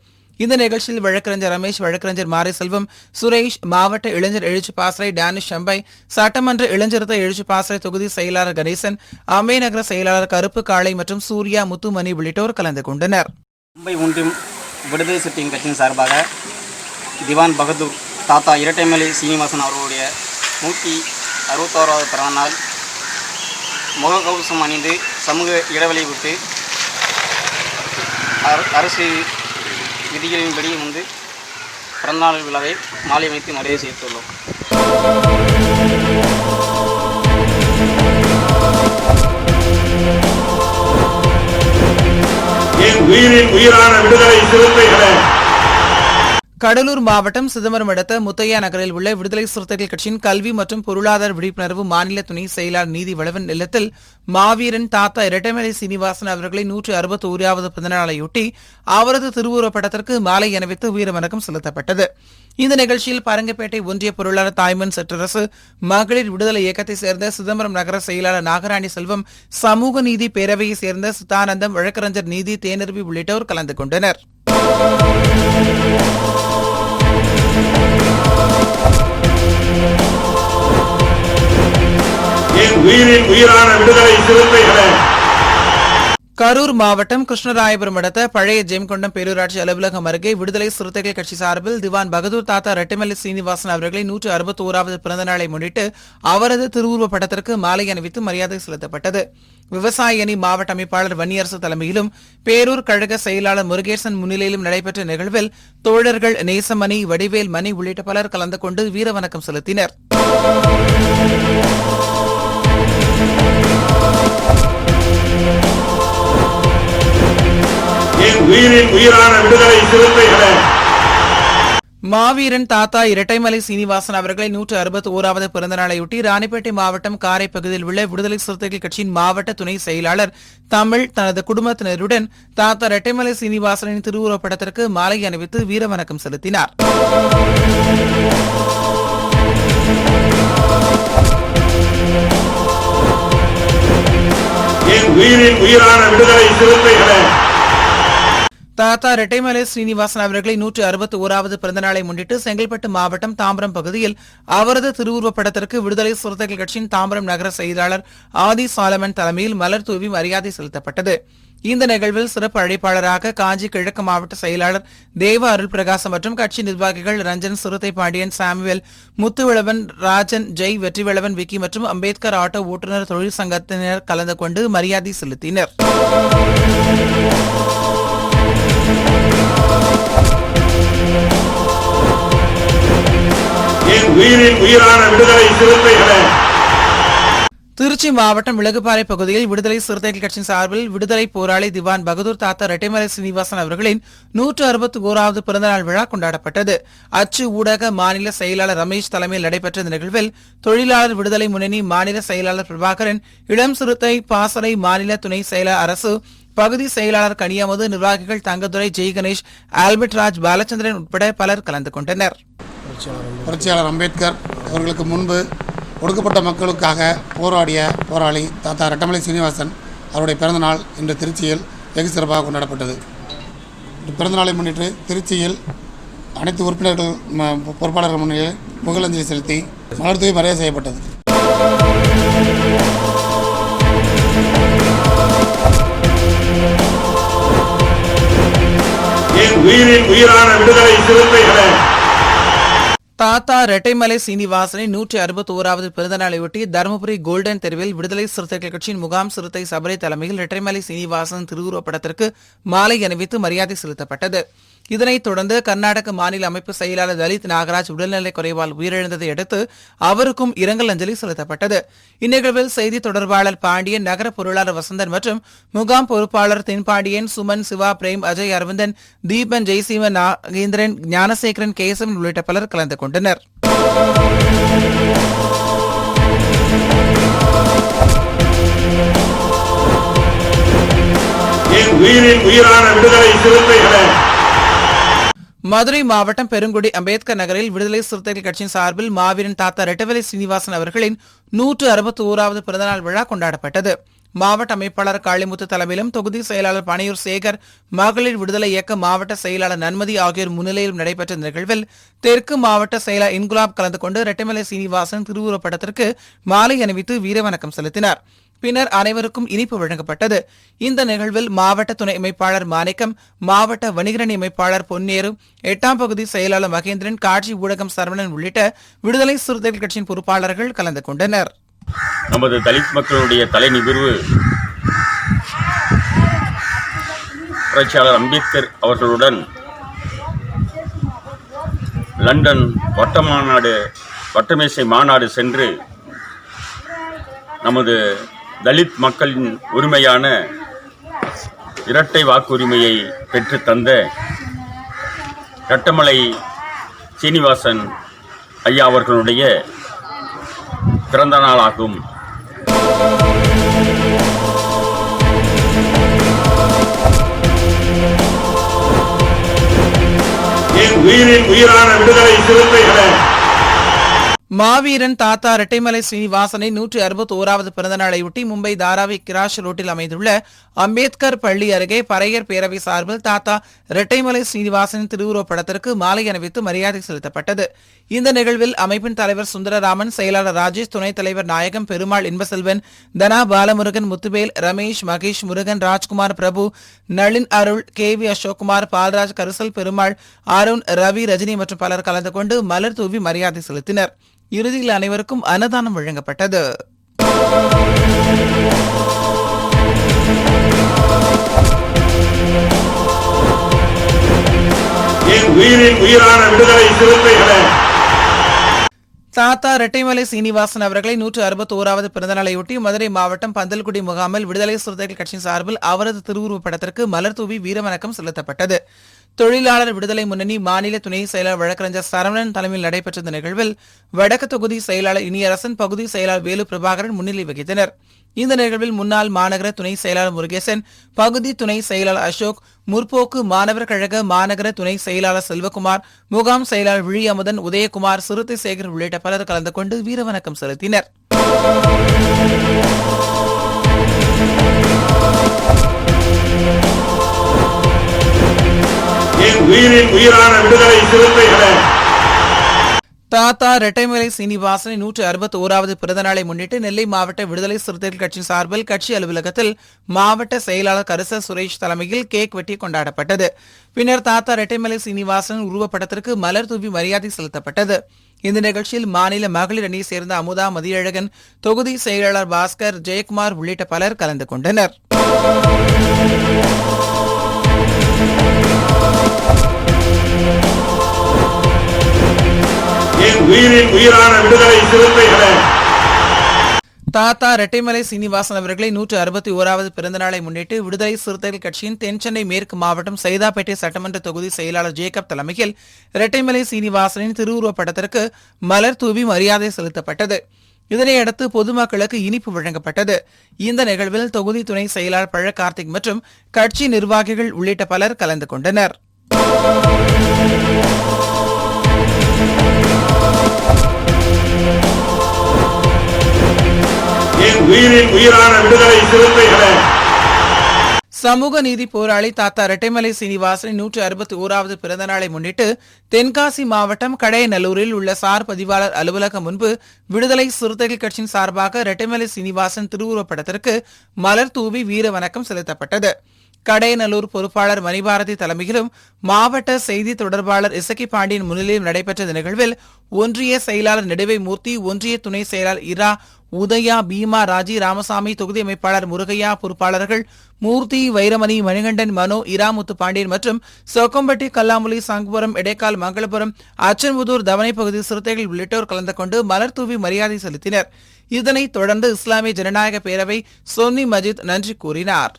இந்த நிகழ்ச்சியில் வழக்கறிஞர் ரமேஷ், வழக்கறிஞர் மாரி செல்வம், சுரேஷ், மாவட்ட இளைஞர் எழுச்சி பாசறை டானிஷ் ஷம்பை, சட்டமன்ற இளைஞரத்த எழுச்சி பாசறை தொகுதி செயலாளர் கணேசன், அம்மே நகர செயலாளர் கருப்பு காளை மற்றும் சூர்யா, முத்துமணி உள்ளிட்டோர் கலந்து கொண்டனர். மும்பை ஒன்றியம் விடுதலை சிறுத்தைகள் கட்சியின் சார்பாக திவான் பகதூர் தாத்தா இரட்டைமலை சீனிவாசன் அவர்களுடைய 161வது பிறந்தநாள் முகக்கவசம் அணிந்து சமூக இடைவெளி விட்டு அரசு விதிகளின்படி பிறந்தநாள் விழாவை மாலை வைத்து நிறைவு செய்துள்ளோம். என் உயிரின் உயிரான விடுதலை சிறுத்தைகளே, கடலூர் மாவட்டம் சிதம்பரம் அடுத்த முத்தையா நகரில் உள்ள விடுதலை சிறுத்தைகள் கட்சியின் கல்வி மற்றும் பொருளாதார விழிப்புணர்வு மாநில துணை செயலாளர் நீதி வளவன் இல்லத்தில் மாவீரன் தாத்தா இரட்டைமலை சீனிவாசன் அவர்களை 161வது பிறந்தநாளையொட்டி அவரது திருவுருவப் படத்திற்கு மாலை அணிவித்து வீரவணக்கம் செலுத்தப்பட்டது. இந்த நிகழ்ச்சியில் பரங்கப்பேட்டை ஒன்றிய பொருளாளர் தாய்மன் செட்டரசு, மகளிர் விடுதலை இயக்கத்தைச் சேர்ந்த சிதம்பரம் நகர செயலாளர் நாகராணி செல்வம், சமூக நீதி பேரவையைச் சேர்ந்த சித்தானந்தம், வழக்கறிஞர் நீதி தேனருவி உள்ளிட்டோர் கலந்து கொண்டனர். என் உயிரின் உயிரான விடுதலை சிறுத்தைகளே, கரூர் மாவட்டம் கிருஷ்ணராயபுரம் அடுத்த பழைய ஜெயங்கொண்டம் பேரூராட்சி அலுவலகம் அருகே விடுதலை சிறுத்தைகள் கட்சி சார்பில் திவான் பகதூர் தாத்தா ரெட்டைமலை சீனிவாசன் அவர்களை 161வது பிறந்தநாளை முன்னிட்டு அவரது திருவுருவப் படத்திற்கு மாலை அணிவித்து மரியாதை செலுத்தப்பட்டது. விவசாய அணி மாவட்ட அமைப்பாளர் வன்னியரசு தலைமையிலும் பேரூர் கழக செயலாளர் முருகேசன் முன்னிலையிலும் நடைபெற்ற நிகழ்வில் தோழர்கள் நேசமணி, வடிவேல் மணி உள்ளிட்ட பலர் கலந்து கொண்டு வீரவணக்கம் செலுத்தினர். என் உயிரின் உயிரான விடுதலை சிறுத்தைகளே, மாவீரன் தாத்தா இரட்டைமலை சீனிவாசன் அவர்களை 161வது பிறந்தநாளையொட்டி ராணிப்பேட்டை மாவட்டம் காரை பகுதியில் உள்ள விடுதலை சிறுத்தைகள் கட்சியின் மாவட்ட துணை செயலாளர் தமிழ் தனது குடும்பத்தினருடன் தாத்தா இரட்டைமலை சீனிவாசனின் திருவுருவப் படத்திற்கு மாலை அணிவித்து வீரவணக்கம் செலுத்தினார். என் உயிரின் உயிரான விடுதலை சிறுத்தைகளே, தாத்தா ரெட்டைமலை சீனிவாசன் அவர்களை 161வது பிறந்தநாளை முன்னிட்டு செங்கல்பட்டு மாவட்டம் தாம்பரம் பகுதியில் அவரது திருவுருவப் படத்திற்கு விடுதலை சிறுத்தைகள் கட்சியின் தாம்பரம் நகர செயலாளர் ஆதி சாலமன் தலைமையில் மலர் தூவி மரியாதை செலுத்தப்பட்டது. இந்த நிகழ்வில் சிறப்பு அழைப்பாளராக காஞ்சி கிழக்கு மாவட்ட செயலாளர் தேவ அருள் பிரகாசம் மற்றும் கட்சி நிர்வாகிகள் ரஞ்சன், சிறுத்தை பாண்டியன், சாமுவேல், முத்துவிளவன், ராஜன், ஜெய், வெற்றிவிளவன், விக்கி மற்றும் அம்பேத்கர் ஆட்டோ ஓட்டுநர் தொழிற்சங்கத்தினர் கலந்து கொண்டு மரியாதை செலுத்தினர். என் உயிரின் உயிரான விடுதலை சிறுத்தைகளே, திருச்சி மாவட்டம் மிளகுபாறை பகுதியில் விடுதலை சிறுத்தைகள் கட்சியின் சார்பில் விடுதலை போராளி திவான் பகதூர் தாத்தா ரெட்டைமலை சீனிவாசன் அவர்களின் 161வது பிறந்தநாள் விழா கொண்டாடப்பட்டது. அச்சு ஊடக மாநில செயலாளர் ரமேஷ் தலைமையில் நடைபெற்ற இந்த நிகழ்வில் தொழிலாளர் விடுதலை முன்னணி மாநில செயலாளர் பிரபாகரன், இளம் சிறுத்தை பாசறை மாநில துணை செயலாளர் அரசு, பகுதி செயலாளர் கனியாமது, நிர்வாகிகள் தங்கதுரை, ஜெய் கணேஷ், ஆல்பர்ட் ராஜ், பாலச்சந்திரன் உட்பட பலர் கலந்து கொண்டனர். புரட்சியாளர் அம்பேத்கர் அவர்களுக்கு முன்பு ஒடுக்கப்பட்ட மக்களுக்காக போராடிய போராளி தாத்தா ரெட்டமலை சீனிவாசன் அவருடைய பிறந்தநாள் இன்று திருச்சியில் வெகு சிறப்பாக கொண்டாடப்பட்டது. பிறந்தநாளை முன்னிட்டு திருச்சியில் அனைத்து உறுப்பினர்கள் பொறுப்பாளர்கள் முன்னிலையில் புகழஞ்சலி செலுத்தி மலர் தூவி மரியாதை செய்யப்பட்டது. என் உயிரின் உயிரான விடுதலை சிறுத்தைகளே, தாத்தா ரெட்டைமலை சீனிவாசனின் 161வது பிறந்தநாளையொட்டி தருமபுரி கோல்டன் தெருவில் விடுதலை சிறுத்தைகள் கட்சியின் முகாம் சிறுத்தை சபரி தலைமையில் ரெட்டைமலை சீனிவாசன் திருவுருவப் படத்திற்கு மாலை அணிவித்து மரியாதை செலுத்தப்பட்டது. இதனைத் தொடர்ந்து கர்நாடக மாநில அமைப்பு செயலாளர் லலித் நாகராஜ் உடல்நலக் குறைவால் உயிரிழந்ததை அடுத்து அவருக்கும் இரங்கல் அஞ்சலி செலுத்தப்பட்டது. இந்நிகழ்வில் செய்தி தொடர்பாளர் பாண்டியன், நகர பொருளாளர் வசந்தன் மற்றும் முகாம் பொறுப்பாளர் தென்பாண்டியன், சுமன், சிவா, பிரேம், அஜய், அரவிந்தன், தீபன், ஜெய்சீவன், நாகேந்திரன், ஞானசேகரன், கேசவன் உள்ளிட்ட பலர் கலந்து கொண்டனர். என் உயிரின் உயிரான விடுதலை சிறுத்தைகளே, மதுரை மாவட்டம் பெருங்குடி அம்பேத்கர் நகரில் விடுதலை சிறுத்தைகள் கட்சியின் சார்பில் மாவீரன் தாத்தா ரெட்டமலை சீனிவாசன் அவர்களின் 161வது பிறந்தநாள் விழா கொண்டாடப்பட்டது. மாவட்ட அமைப்பாளர் காளிமுத்து தலைமையிலும் தொகுதி செயலாளர் பனையூர் சேகர், மகளிர் விடுதலை இயக்க மாவட்ட செயலாளர் நன்மதி ஆகியோர் முன்னிலையிலும் நடைபெற்ற நிகழ்வில் தெற்கு மாவட்ட செயலாளர் இன்குலாப் கலந்து கொண்டு ரெட்டமலை சீனிவாசன் திருவுருவப்படத்திற்கு மாலை அணிவித்து வீரவணக்கம் செலுத்தினார். பின்னர் அனைவருக்கும் இனிப்பு வழங்கப்பட்டது. இந்த நிகழ்வில் மாவட்ட துணை அமைப்பாளர் மாணிக்கம், மாவட்ட வணிகரணி அமைப்பாளர் பொன்னேரு, 8ஆம் பகுதி செயலாளர் மகேந்திரன், காட்சி ஊடகம் சரவணன் உள்ளிட்ட விடுதலை சிறுத்தைகள் கட்சியின் பொறுப்பாளர்கள் கலந்து கொண்டனர். நமது தலித் மக்களுடைய தலை நிமிர்வு புரட்சியாளர் அம்பேத்கர் அவர்களுடன் லண்டன் வட்டமேசை மாநாடு சென்று நமது தலித் மக்களின் உரிமையான இரட்டை வாக்குரிமையை பெற்று தந்த ரெட்டமலை சீனிவாசன் ஐயா அவர்களுடைய பிறந்த நாளாகும். என் உயிரின் உயிரான விடுதலை சிறுத்தைகளே, மாவீரன் தாத்தா ரெட்டைமலை சீனிவாசனின் 161வது பிறந்தநாளையொட்டி மும்பை தாராவி கிராஷ் ரோட்டில் அமைந்துள்ள அம்பேத்கர் பள்ளி அருகே பறையர் பேரவை சார்பில் தாத்தா ரெட்டைமலை சீனிவாசனின் திருவுருவப் படத்திற்கு மாலை அணிவித்து மரியாதை செலுத்தப்பட்டது. இந்த நிகழ்வில் அமைப்பின் தலைவர் சுந்தரராமன், செயலாளர் ராஜேஷ், துணைத் தலைவர் நாயகம், பெருமாள், இன்பசெல்வன், தனா, பாலமுருகன், முத்துவேல், ரமேஷ், மகேஷ், முருகன், ராஜ்குமார், பிரபு, நளின், அருள், KV அசோக்குமார், பால்ராஜ், கரிசல், பெருமாள், அருண், ரவி, ரஜினி மற்றும் பலர் கலந்து கொண்டு மலர் தூவி மரியாதை செலுத்தினர். இறுதியில் அனைவருக்கும் அன்னதானம் வழங்கப்பட்டது. என் உயிரின் உயிரான விடுதலை சிறுத்தைகளே, தாத்தா ரெட்டைமலை சீனிவாசன் அவர்களை 161வது பிறந்தநாளையொட்டி மதுரை மாவட்டம் பந்தல்குடி முகாமில் விடுதலை சிறுத்தைகள் கட்சியின் சார்பில் அவரது திருவுருவப் படத்திற்கு மலர் தூவி வீரவணக்கம் செலுத்தப்பட்டது. தொழிலாளர் விடுதலை முன்னணி மாநில துணை செயலாளர் வழக்கறிஞர் சரவணன் தலைமையில் நடைபெற்ற இந்த நிகழ்வில் வடக்கு தொகுதி செயலாளர் இனியரசன், பகுதி செயலாளர் வேலு பிரபாகரன் முன்னிலை வகித்தனர். இந்த நிகழ்வில் முன்னாள் மாநகர துணை செயலாளர் முருகேசன், பகுதி துணை செயலாளர் அசோக், முற்போக்கு மாணவர் கழக மாநகர துணை செயலாளர் செல்வகுமார், முகாம் செயலாளர் விழியமுதன், உதயகுமார், சிறுத்தை சேகர் உள்ளிட்ட பலர் கலந்து கொண்டு வீரவணக்கம் செலுத்தினர். என் உயிரின் உயிரான விடுதலை சிறுத்தைகளே, தாத்தா ரெட்டைமலை சீனிவாசனின் 161வது பிறந்தநாளை முன்னிட்டு நெல்லை மாவட்ட விடுதலை சிறுத்தைகள் கட்சி சார்பில் கட்சி அலுவலகத்தில் மாவட்ட செயலாளர் கரிசல் சுரேஷ் தலைமையில் கேக் வெட்டி கொண்டாடப்பட்டது. பின்னர் தாத்தா ரெட்டைமலை சீனிவாசன் உருவப்படத்திற்கு மலர் தூவி மரியாதை செலுத்தப்பட்டது. இந்த நிகழ்ச்சியில் மாநில மகளிர் அணியை சேர்ந்த அமுதா, மதியழகன், தொகுதி செயலாளர் பாஸ்கர், ஜெயக்குமார் உள்ளிட்ட பலர் கலந்து கொண்டனர். என் உயிரின் உயிரான விடுதலை சிறுத்தைகளே, தாத்தா ரெட்டைமலை சீனிவாசன் அவர்களை 161வது பிறந்த நாளை முன்னிட்டு விடுதலை சிறுத்தைகள் கட்சியின் தென்சென்னை மேற்கு மாவட்டம் சைதாப்பேட்டை சட்டமன்ற தொகுதி செயலாளர் ஜேக்கப் தலைமையில் ரெட்டைமலை சீனிவாசனின் திருவுருவப் படத்திற்கு மலர் தூவி மரியாதை செலுத்தப்பட்டது. இதனையடுத்து பொதுமக்களுக்கு இனிப்பு வழங்கப்பட்டது. இந்த நிகழ்வில் தொகுதி துணை செயலாளர் பழ கார்த்திக் மற்றும் கட்சி நிர்வாகிகள் உள்ளிட்ட பலர் கலந்து கொண்டனர். உயிரின் உயிரான விடுதலை சிறுத்தைகளே, சமூக நீதி போராளி தாத்தா ரெட்டைமலை சீனிவாசனின் 161வது பிறந்த நாளை முன்னிட்டு தென்காசி மாவட்டம் கடையநல்லூரில் உள்ள சார் பதிவாளர் அலுவலகம் முன்பு விடுதலை சிறுத்தைகள் கட்சியின் சார்பாக ரெட்டைமலை சீனிவாசன் திருவுருவப் படத்திற்கு மலர் தூவி வீர வணக்கம் செலுத்தப்பட்டது. கடையநல்லூர் பொறுப்பாளர் மணிபாரதி தலைமையிலும் மாவட்ட செய்தி தொடர்பாளர் இசக்கி பாண்டியன் முன்னிலையில் நடைபெற்ற இந்த நிகழ்வில் ஒன்றிய செயலாளர் நெடுவை மூர்த்தி, ஒன்றிய துணை செயலாளர் இரா, உதயா, பீமா, ராஜி, ராமசாமி, தொகுதி அமைப்பாளர் முருகையா, பொறுப்பாளர்கள் மூர்த்தி, வைரமணி, மணிகண்டன், மனோ, இராமுத்து பாண்டியன் மற்றும் சொக்கம்பட்டி, கல்லாமுலி, சங்குபுரம், எடைக்கால், மங்களபுரம், அச்சன்புதூர், தவணை பகுதி சிறுத்தைகள் உள்ளிட்டோர் கலந்து கொண்டு மலர் தூவி மரியாதை செலுத்தினர். இதனைத் தொடர்ந்து இஸ்லாமிய ஜனநாயக பேரவை சொன்னி மஜித் நன்றி கூறினார்.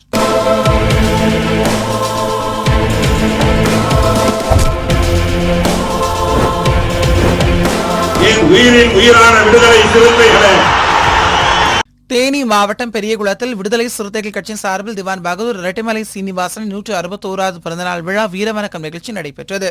உயிரின் உயிரான விடுதலை சிறுத்தைகளே, தேனி மாவட்டம் பெரியகுளத்தில் விடுதலை சிறுத்தைகள் கட்சியின் சார்பில் திவான் பகதூர் ரெட்டைமலை சீனிவாசன் 161வது பிறந்தநாள் விழா வீரவணக்கம் நிகழ்ச்சி நடைபெற்றது.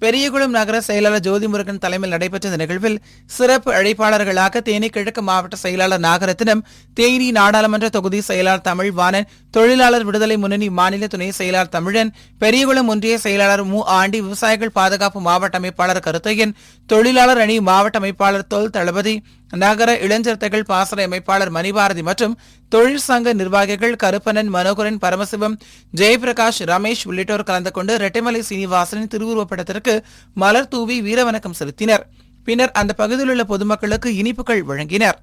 பெரியகுளம் நகர செயலாளர் ஜோதிமுருகன் தலைமையில் நடைபெற்ற இந்த நிகழ்வில் சிறப்பு அழைப்பாளர்களாக தேனி கிழக்கு மாவட்ட செயலாளர் நாகரத்தினம், தேனி நாடாளுமன்ற தொகுதி செயலாளர் தமிழ்வாணன், தொழிலாளர் விடுதலை முன்னணி மாநில துணை செயலாளர் தமிழன், பெரியகுளம் ஒன்றிய செயலாளர் மு ஆண்டி, விவசாயிகள் பாதுகாப்பு மாவட்ட அமைப்பாளர் கருத்தையன், தொழிலாளர் அணி மாவட்ட அமைப்பாளர் தொல் தளபதி, நகர இளஞ்சிறுத்தைகள் பாசறை அமைப்பாளர் மணிபாரதி மற்றும் தொழிற்சங்க நிர்வாகிகள் கருப்பணன், மனோகரன், பரமசிவம், ஜெயபிரகாஷ், ரமேஷ் உள்ளிட்டோர் கலந்து கொண்டு ரெட்டைமலை சீனிவாசனின் திருவுருவப் படத்திற்கு மலர் தூவி வீரவணக்கம் செலுத்தினர். பின்னர் அந்த பகுதியில் உள்ள பொதுமக்களுக்கு இனிப்புகள் வழங்கினர்.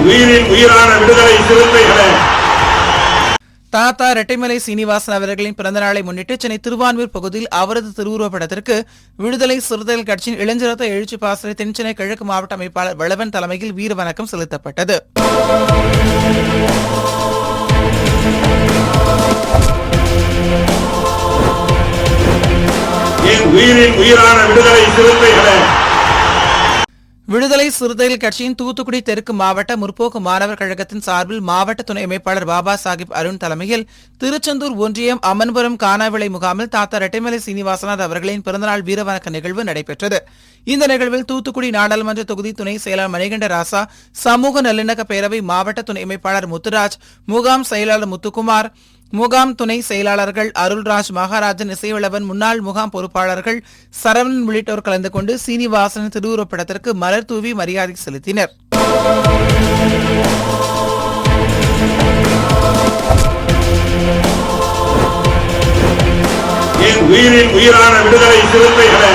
உயிரின் உயிரான விடுதலை சிறுத்தைகளே, தாத்தா ரெட்டைமலை சீனிவாசன் அவர்களின் பிறந்தநாளை முன்னிட்டு சென்னை திருவான்மூர் பகுதியில் அவரது திருவுருவப் படத்திற்கு விடுதலை சிறுத்தைகள் கட்சியின் இளஞ்சிறுத்தை எழுச்சி பாசறை தென்சென்னை கிழக்கு மாவட்ட அமைப்பாளர் வளவன் தலைமையில் வீரவணக்கம் செலுத்தப்பட்டது. உயிரின் உயிரான விடுதலை சிறுத்தைகளே, விடுதலை சிறுத்தைகள் கட்சியின் தூத்துக்குடி தெற்கு மாவட்ட முற்போக்கு மாணவர் கழகத்தின் சார்பில் மாவட்ட துணை அமைப்பாளர் பாபா சாஹிப் அருண் தலைமையில் திருச்செந்தூர் ஒன்றியம் அம்மன்புரம் காணாவிளை முகாமில் தாத்தா ரெட்டைமலை சீனிவாசனார் அவர்களின் பிறந்தநாள் வீரவணக்க நிகழ்வு நடைபெற்றது. இந்த நிகழ்வில் தூத்துக்குடி நாடாளுமன்ற தொகுதி துணை செயலாளர் மணிகண்ட ராசா, சமூக நல்லிணக்க பேரவை மாவட்ட துணை அமைப்பாளர் முத்துராஜ், முகாம் செயலாளர் முத்துக்குமார், முகாம் துணை செயலாளர்கள் அருள்ராஜ், மகாராஜன், இசைவளவன், முன்னாள் முகாம் பொறுப்பாளர்கள் சரவணன் உள்ளிட்டோர் கலந்து கொண்டு சீனிவாசன் திருவுருவப் படத்திற்கு மலர் தூவி மரியாதை செலுத்தினர். உயிரின் உயிரான விடுதலை சிறுத்தைகளே,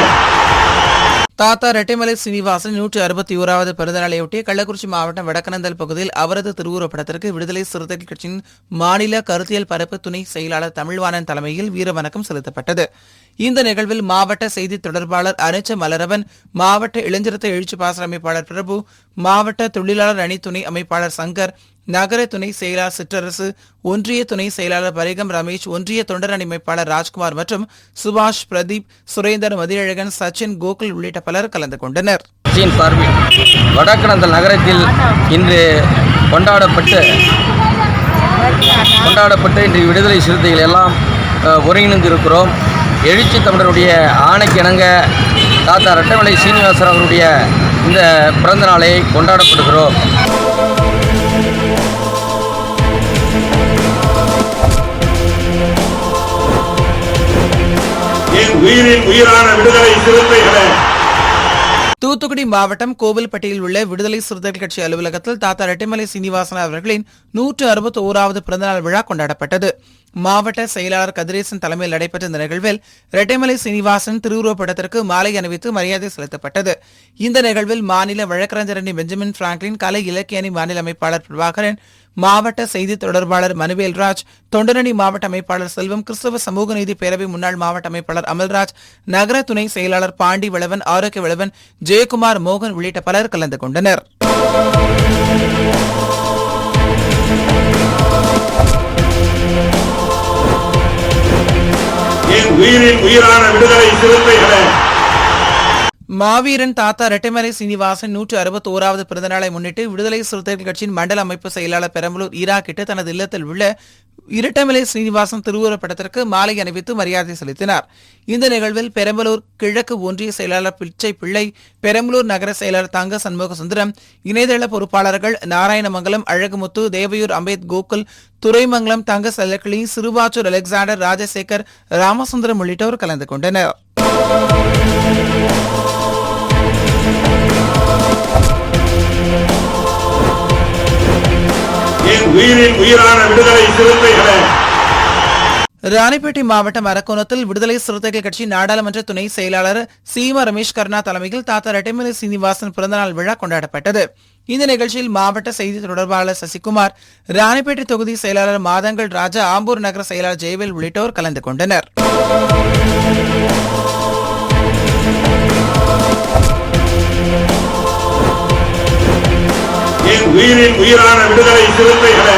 தாத்தா ரெட்டைமலை சீனிவாசன் 161வது பிறந்தநாளையொட்டி கள்ளக்குறிச்சி மாவட்டம் வடக்கனந்தல் பகுதியில் அவரது திருவுருவப் படத்திற்கு விடுதலை சிறுத்தைகள் கட்சியின் மாநில கருத்தியல் பரப்பு துணை செயலாளர் தமிழ்வாணன் தலைமையில் வீரவணக்கம் செலுத்தப்பட்டது. இந்த நிகழ்வில் மாவட்ட செய்தி தொடர்பாளர் அனிச்ச மலரவன், மாவட்ட இளஞ்சிறுத்தை எழுச்சி பாசற அமைப்பாளர் பிரபு, மாவட்ட தொழிலாளர் அணி துணை அமைப்பாளர் சங்கர், நகர துணை செயலாளர் சிற்றரசு, ஒன்றிய துணை செயலாளர் பரிகம் ரமேஷ், ஒன்றிய தொண்டர் அணி அமைப்பாளர் ராஜ்குமார் மற்றும் சுபாஷ், பிரதீப், சுரேந்தர், மதியழகன், சச்சின், கோகுல் உள்ளிட்ட பலர் கலந்து கொண்டனர். வடக்கனந்தல் நகரத்தில் இன்று கொண்டாடப்பட்டு இன்று விடுதலை சிறுத்தைகள் எல்லாம் ஒருங்கிணைந்திருக்கிறோம். எழுச்சி தமிழருடைய ஆணைக்கு இணங்க தாத்தா ரெட்டைமலை சீனிவாசன் அவருடைய இந்த பிறந்த நாளை கொண்டாடப்படுகிறோம். உயிரின் உயிரான விடுதலை சிறுத்தைகளே, தூத்துக்குடி மாவட்டம் கோவில்பட்டியில் உள்ள விடுதலை சிறுத்தைகள் கட்சி அலுவலகத்தில் தாத்தா ரெட்டைமலை சீனிவாசன் அவர்களின் 161வது பிறந்தநாள் விழா கொண்டாடப்பட்டது. மாவட்ட செயலாளர் கதிரேசன் தலைமையில் நடைபெற்ற இந்த நிகழ்வில் ரெட்டைமலை சீனிவாசன் திருவுருவப் படத்திற்கு மாலை அணிவித்து மரியாதை செலுத்தப்பட்டது. இந்த நிகழ்வில் மாநில வழக்கறிஞர் அணி பெஞ்சமின் பிராங்க்லின், கலை இலக்கிய அணி மாநில அமைப்பாளர் பிரபாகரன், மாவட்ட செய்தி தொடர்பாளர் மனுவேல்ராஜ், தொண்டரணி மாவட்ட அமைப்பாளர் செல்வம், கிறிஸ்தவ சமூக நீதி பேரவை முன்னாள் மாவட்ட அமைப்பாளர் அமல்ராஜ், நகர துணை செயலாளர் பாண்டி வளவன், ஆரோக்கிய வளவன், ஜெயக்குமார், மோகன் உள்ளிட்ட பலர் கலந்து கொண்டனர். உயிரின் உயிரான விடுதலை சிறுத்தைகளே, மாவீரன் தாத்தா ரெட்டைமலை சீனிவாசன் 161வது பிறந்தநாளை முன்னிட்டு விடுதலை சிறுத்தைகள் கட்சியின் மண்டல அமைப்பு செயலாளர் பெரம்பலூர் ஈராக்கிட்டு தனது இல்லத்தில் உள்ள இரட்டைமலை சீனிவாசன் திருவுருவப் படத்திற்கு மாலை அணிவித்து மரியாதை செலுத்தினார். இந்த நிகழ்வில் பெரம்பலூர் கிழக்கு ஒன்றிய செயலாளர் பிச்சை பிள்ளை, பெரம்பலூர் நகர செயலாளர் தங்க சண்முக சுந்தரம், இணையதள பொறுப்பாளர்கள் நாராயணமங்கலம், அழகுமுத்து, தேவையூர் அம்பேத் கோகுல், துறைமங்கலம் தங்க செல்லக்கிளி, சிறுவாச்சூர் அலெக்சாண்டர், ராஜசேகர், ராமசுந்தரம் உள்ளிட்டோர் கலந்து கொண்டனர். உயிரின் உயிரான விடுதலை சிறுத்தைகளே, ராணிப்பேட்டை மாவட்டம் அரக்கோணத்தில் விடுதலை சிறுத்தைகள் கட்சி நாடாளுமன்ற துணை செயலாளர் சீமா ரமேஷ் கர்ணா தலைமையில் தாத்தா ரெட்டைமலை சீனிவாசன் பிறந்தநாள் விழா கொண்டாடப்பட்டது. இந்த நிகழ்ச்சியில் மாவட்ட செய்தி தொடர்பாளர் சசிகுமார், ராணிப்பேட்டை தொகுதி செயலாளர் மாதங்கள் ராஜா, ஆம்பூர் நகர செயலாளர் ஜெயவேல் உள்ளிட்டோர் கலந்து கொண்டனர். உயிரின் உயிரான விடுதலை சிறுத்தைகளே,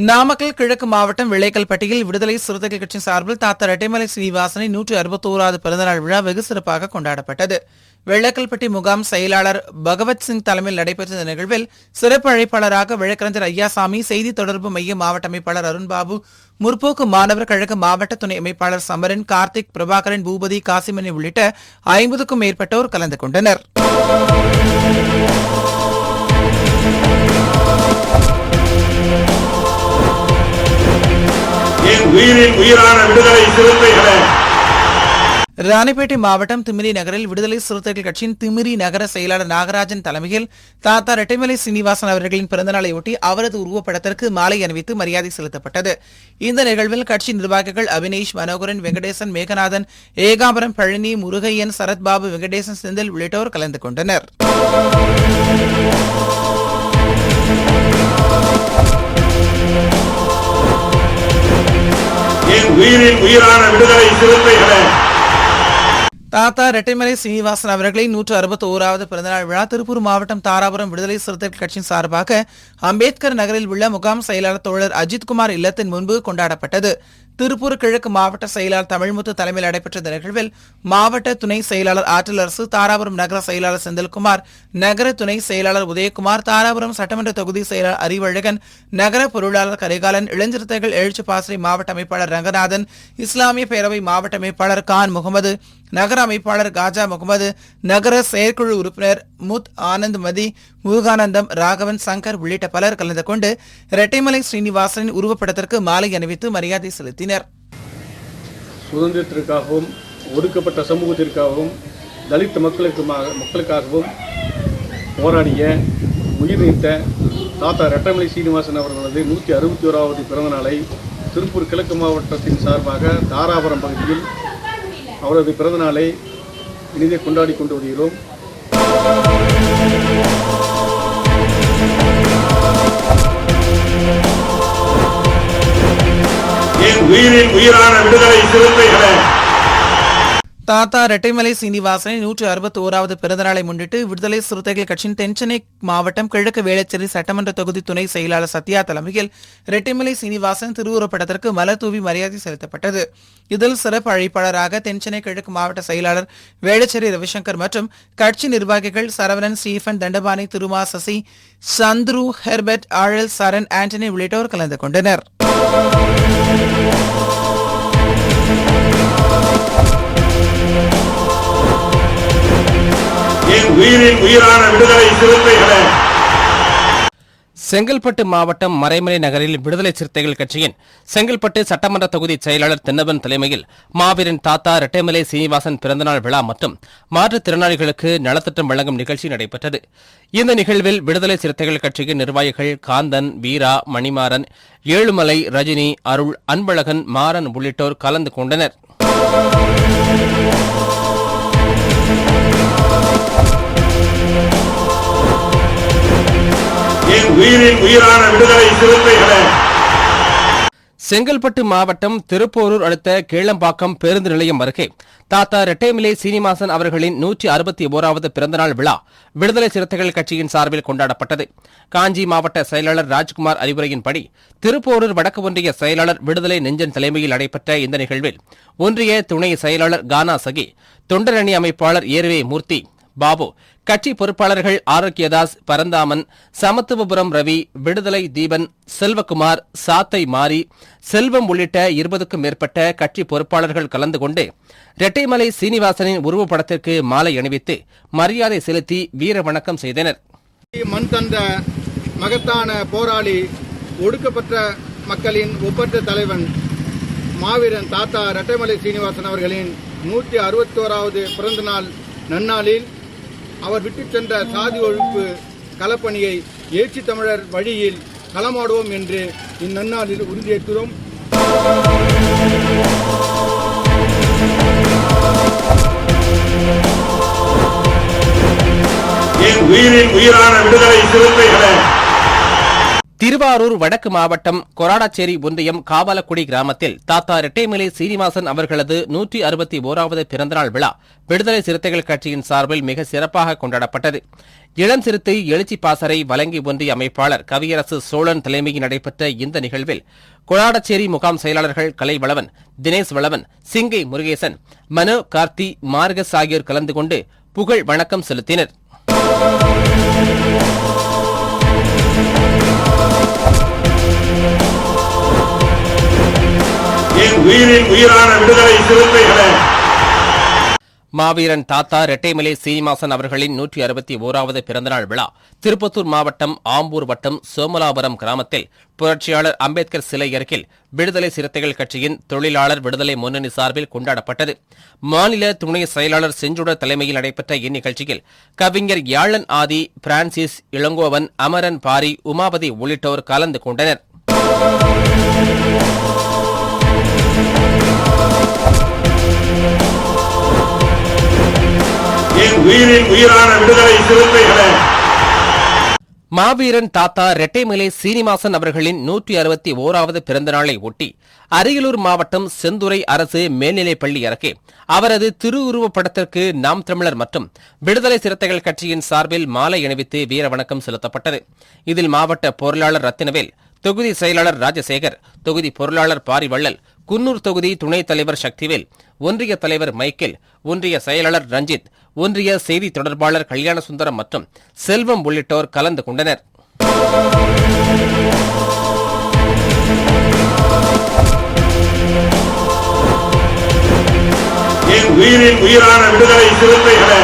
நாமக்கல் கிழக்கு மாவட்டம் விளைக்கல்பட்டியில் விடுதலை சிறுத்தைகள் கட்சி சார்பில் தாத்தா ரெட்டைமலை சீனிவாசனின் 161வது பிறந்தநாள் விழா வெகு சிறப்பாக கொண்டாடப்பட்டது. வெள்ளக்கல்பட்டி முகாம் செயலாளர் பகவத் சிங் தலைமையில் நடைபெற்ற இந்த நிகழ்வில் சிறப்பு அழைப்பாளராக வழக்கறிஞர் ஐயாசாமி, செய்தி தொடர்பு மைய மாவட்ட அமைப்பாளர் அருண்பாபு, முற்போக்கு மாணவர் கழக மாவட்ட துணை அமைப்பாளர் சமரன், கார்த்திக், பிரபாகரன், பூபதி, காசிமணி உள்ளிட்ட 50க்கும் மேற்பட்டோர் கலந்து கொண்டனர். உயிரின் உயிரான விடுதலை சிறுத்தைகளே, ராணிப்பேட்டை மாவட்டம் திமிரி நகரில் விடுதலை சிறுத்தைகள் கட்சியின் திமிரி நகர செயலாளர் நாகராஜன் தலைமையில் தாத்தா ரெட்டைமலை சீனிவாசன் அவர்களின் பிறந்தநாளையொட்டி அவரது உருவப்படத்திற்கு மாலை அணிவித்து மரியாதை செலுத்தப்பட்டது. இந்த நிகழ்வில் கட்சி நிர்வாகிகள் அபினேஷ், மனோகரன், வெங்கடேசன், மேகநாதன், ஏகாம்பரம், பழனி, முருகையன், சரத்பாபு, வெங்கடேசன், செந்தில் உள்ளிட்டோர் கலந்து கொண்டனர். உயிரின் உயிரான விடுதலை சிறுத்தைகளே, தாத்தா ரெட்டைமலை சீனிவாசன் அவர்களின் 161வது பிறந்தநாள் விழா திருப்பூர் மாவட்டம் தாராபுரம் விடுதலை சிறுத்தைகள் கட்சியின் சார்பாக அம்பேத்கர் நகரில் உள்ள முகாம் செயலாளர் தோழர் அஜித்குமார் இல்லத்தின் முன்பு கொண்டாடப்பட்டது. திருப்பூர் கிழக்கு மாவட்ட செயலாளர் தமிழ்முத்து தலைமையில் நடைபெற்ற இந்த நிகழ்வில் மாவட்ட துணை செயலாளர் ஆற்றலரசு, தாராபுரம் நகர செயலாளர் செந்தில்குமார், நகர துணை செயலாளர் உதயகுமார், தாராபுரம் சட்டமன்ற தொகுதி செயலாளர் அறிவழகன், நகர பொருளாளர் கரிகாலன், இளஞ்சிறுத்தைகள் எழுச்சி பாசறை மாவட்ட அமைப்பாளர் ரங்கநாதன், இஸ்லாமிய பேரவை மாவட்ட அமைப்பாளர் கான் முகமது, நகர அமைப்பாளர் காஜா முகமது, நகர செயற்குழு உறுப்பினர் முத் ஆனந்த் மதி, முருகானந்தம், ராகவன், சங்கர் உள்ளிட்ட பலர் கலந்து கொண்டு ரெட்டைமலை ஸ்ரீனிவாசனின் உருவப்படத்திற்கு மாலை அணிவித்து மரியாதை செலுத்தினர். சுதந்திரத்திற்காகவும் ஒடுக்கப்பட்ட சமூகத்திற்காகவும் தலித் மக்களுக்காகவும் போராடிய உயிர் நீத்த தாத்தா ரெட்டைமலை சீனிவாசன் அவர்களது 161வது பிறந்த நாளை திருப்பூர் கிழக்கு மாவட்டத்தின் சார்பாக தாராபுரம் பகுதியில் அவரது பிறந்த நாளை இனிதே கொண்டாடி கொண்டு வருகிறோம். உயிரின் உயிரான விடுதலை சிறுத்தைகளே, தாத்தா ரெட்டைமலை சீனிவாசனின் 161வது பிறந்தநாளை முன்னிட்டு விடுதலை சிறுத்தைகள் கட்சியின் தென்சென்னை மாவட்டம் கிழக்கு வேளச்சேரி சட்டமன்ற தொகுதி துணை செயலாளர் சத்யா தலைமையில் ரெட்டைமலை சீனிவாசன் திருவுருவப்படத்திற்கு மலர் தூவி மரியாதை செலுத்தப்பட்டது. இதில் சிறப்பு அழைப்பாளராக தென்சென்னை கிழக்கு மாவட்ட செயலாளர் வேளச்சேரி ரவிசங்கர் மற்றும் கட்சி நிர்வாகிகள் சரவணன், ஸ்டீபன், தண்டபாணி, திருமா, சசி, சந்துரு, ஹெர்பர்ட், ஆழல், சரண், ஆண்டனி உள்ளிட்டோர் கலந்து கொண்டனர். உயிரின் உயிரான விடுதலை சிறுத்தைகளே, செங்கல்பட்டு மாவட்டம் மறைமலை நகரில் விடுதலை சிறுத்தைகள் கட்சியின் செங்கல்பட்டு சட்டமன்ற தொகுதி செயலாளர் தென்னவன் தலைமையில் மாவீரன் தாத்தா ரெட்டைமலை சீனிவாசன் பிறந்தநாள் விழா மற்றும் மாற்றுத்திறனாளிகளுக்கு நலத்திட்டம் வழங்கும் நிகழ்ச்சி நடைபெற்றது. இந்த நிகழ்வில் விடுதலை சிறுத்தைகள் கட்சியின் நிர்வாகிகள் காந்தன், வீரா, மணிமாறன், ஏழுமலை, ரஜினி, அருள், அன்பழகன், மாறன் உள்ளிட்டோர் கலந்து கொண்டனர். உயிரின் உயிரான விடுதலை சிறுத்தைகளே. செங்கல்பட்டு மாவட்டம் திருப்போரூர் அடுத்த கீழம்பாக்கம் பேருந்து நிலையம் அருகே தாத்தா ரெட்டைமலை சீனிவாசன் அவர்களின் 161வது பிறந்தநாள் விழா விடுதலை சிறுத்தைகள் கட்சியின் சார்பில் கொண்டாடப்பட்டது. காஞ்சி மாவட்ட செயலாளர் ராஜ்குமார் அறிவுரையின்படி திருப்போரூர் வடக்கு ஒன்றிய செயலாளர் விடுதலை நெஞ்சன் தலைமையில் நடைபெற்ற இந்த நிகழ்வில் ஒன்றிய துணை செயலாளர் கானா சகி, தொண்டரணி அமைப்பாளர் ஏர்வே மூர்த்தி, பாபு, கட்சி பொறுப்பாளர்கள் ஆரோக்கியதாஸ், பரந்தாமன், சமத்துவபுரம் ரவி, விடுதலை தீபன், செல்வகுமார், சாத்தை மாரி, செல்வம் உள்ளிட்ட 20க்கும் மேற்பட்ட கட்சி பொறுப்பாளர்கள் கலந்து கொண்டு ரெட்டைமலை சீனிவாசனின் உருவப்படத்திற்கு மாலை அணிவித்து மரியாதை செலுத்தி வீர வணக்கம் செய்தனர். மண் தந்த மகத்தான போராளி, ஒடுக்கப்பட்ட மக்களின் ஒப்பற்ற தலைவன் மாவீரன் தாத்தா ரெட்டைமலை சீனிவாசன் அவர்களின் 161வது பிறந்தநாள் நன்னாளில் அவர் விட்டுச் சென்ற சாதி ஒழிப்பு களப்பணியை எழுச்சி தமிழர் வழியில் களமாடுவோம் என்று இந்நன்னாளில் உறுதியேற்கிறோம். உயிரின் உயிரான விடுதலை சிறுத்தைகளே. திருவாரூர் வடக்கு மாவட்டம் கொராடாச்சேரி ஒன்றியம் காவலக்குடி கிராமத்தில் தாத்தா ரெட்டைமலை சீனிவாசன் அவர்களது 161வது பிறந்தநாள் விழா விடுதலை சிறுத்தைகள் கட்சியின் சார்பில் மிக சிறப்பாக கொண்டாடப்பட்டது. இளம் சிறுத்தை எழுச்சி பாசறை வழங்கி ஒன்றிய அமைப்பாளர் கவியரசு சோழன் தலைமையில் நடைபெற்ற இந்த நிகழ்வில் கொராடாச்சேரி முகாம் செயலாளர்கள் கலைவளவன், தினேஷ் வளவன், சிங்கை முருகேசன், மனோ, கார்த்தி, மார்கஸ் ஆகியோர் கலந்து கொண்டு புகழ் வணக்கம் செலுத்தினர். உயிரின் உயிரான விடுதலை சிறுத்தைகளே. மாவீரன் தாத்தா ரெட்டைமலை சீனிவாசன் அவர்களின் 161வது பிறந்தநாள் விழா திருப்பத்தூர் மாவட்டம் ஆம்பூர் வட்டம் சோமலாபுரம் கிராமத்தில் புரட்சியாளர் அம்பேத்கர் சிலை அருகில் விடுதலை சிறுத்தைகள் கட்சியின் தொழிலாளர் விடுதலை முன்னணி சார்பில் கொண்டாடப்பட்டது. மாநில துணை செயலாளர் செஞ்சுடர் தலைமையில் நடைபெற்ற இந்நிகழ்ச்சியில் கவிஞர் யாழன் ஆதி, பிரான்சிஸ், இளங்கோவன், அமரன் பாரி, உமாபதி உள்ளிட்டோர் கலந்து கொண்டனர். உயிரின் உயிரான விடுதலை சிறுத்தைகளே. மாவீரன் தாத்தா ரெட்டைமலை சீனிவாசன் அவர்களின் 161வது பிறந்தநாளை ஒட்டி அரியலூர் மாவட்டம் செந்துறை அரசு மேல்நிலைப்பள்ளி அருகே அவரது திருவுருவப் படத்திற்கு நாம் தமிழர் மற்றும் விடுதலை சிறுத்தைகள் கட்சியின் சார்பில் மாலை அணிவித்து வீர வணக்கம் செலுத்தப்பட்டது. இதில் மாவட்ட பொருளாளர் ரத்தினவேல், தொகுதி செயலாளர் ராஜசேகர், தொகுதி பொருளாளர் பாரிவள்ளல், குன்னூர் தொகுதி துணைத் தலைவர் சக்திவேல், ஒன்றிய தலைவர் மைக்கேல், ஒன்றிய செயலாளர் ரஞ்சித், ஒன்றிய செய்தி தொடர்பாளர் கல்யாணசுந்தரம் மற்றும் செல்வம் உள்ளிட்டோர் கலந்து கொண்டனர். உயிரின் உயிரான விடுதலை சிறுத்தைகளே.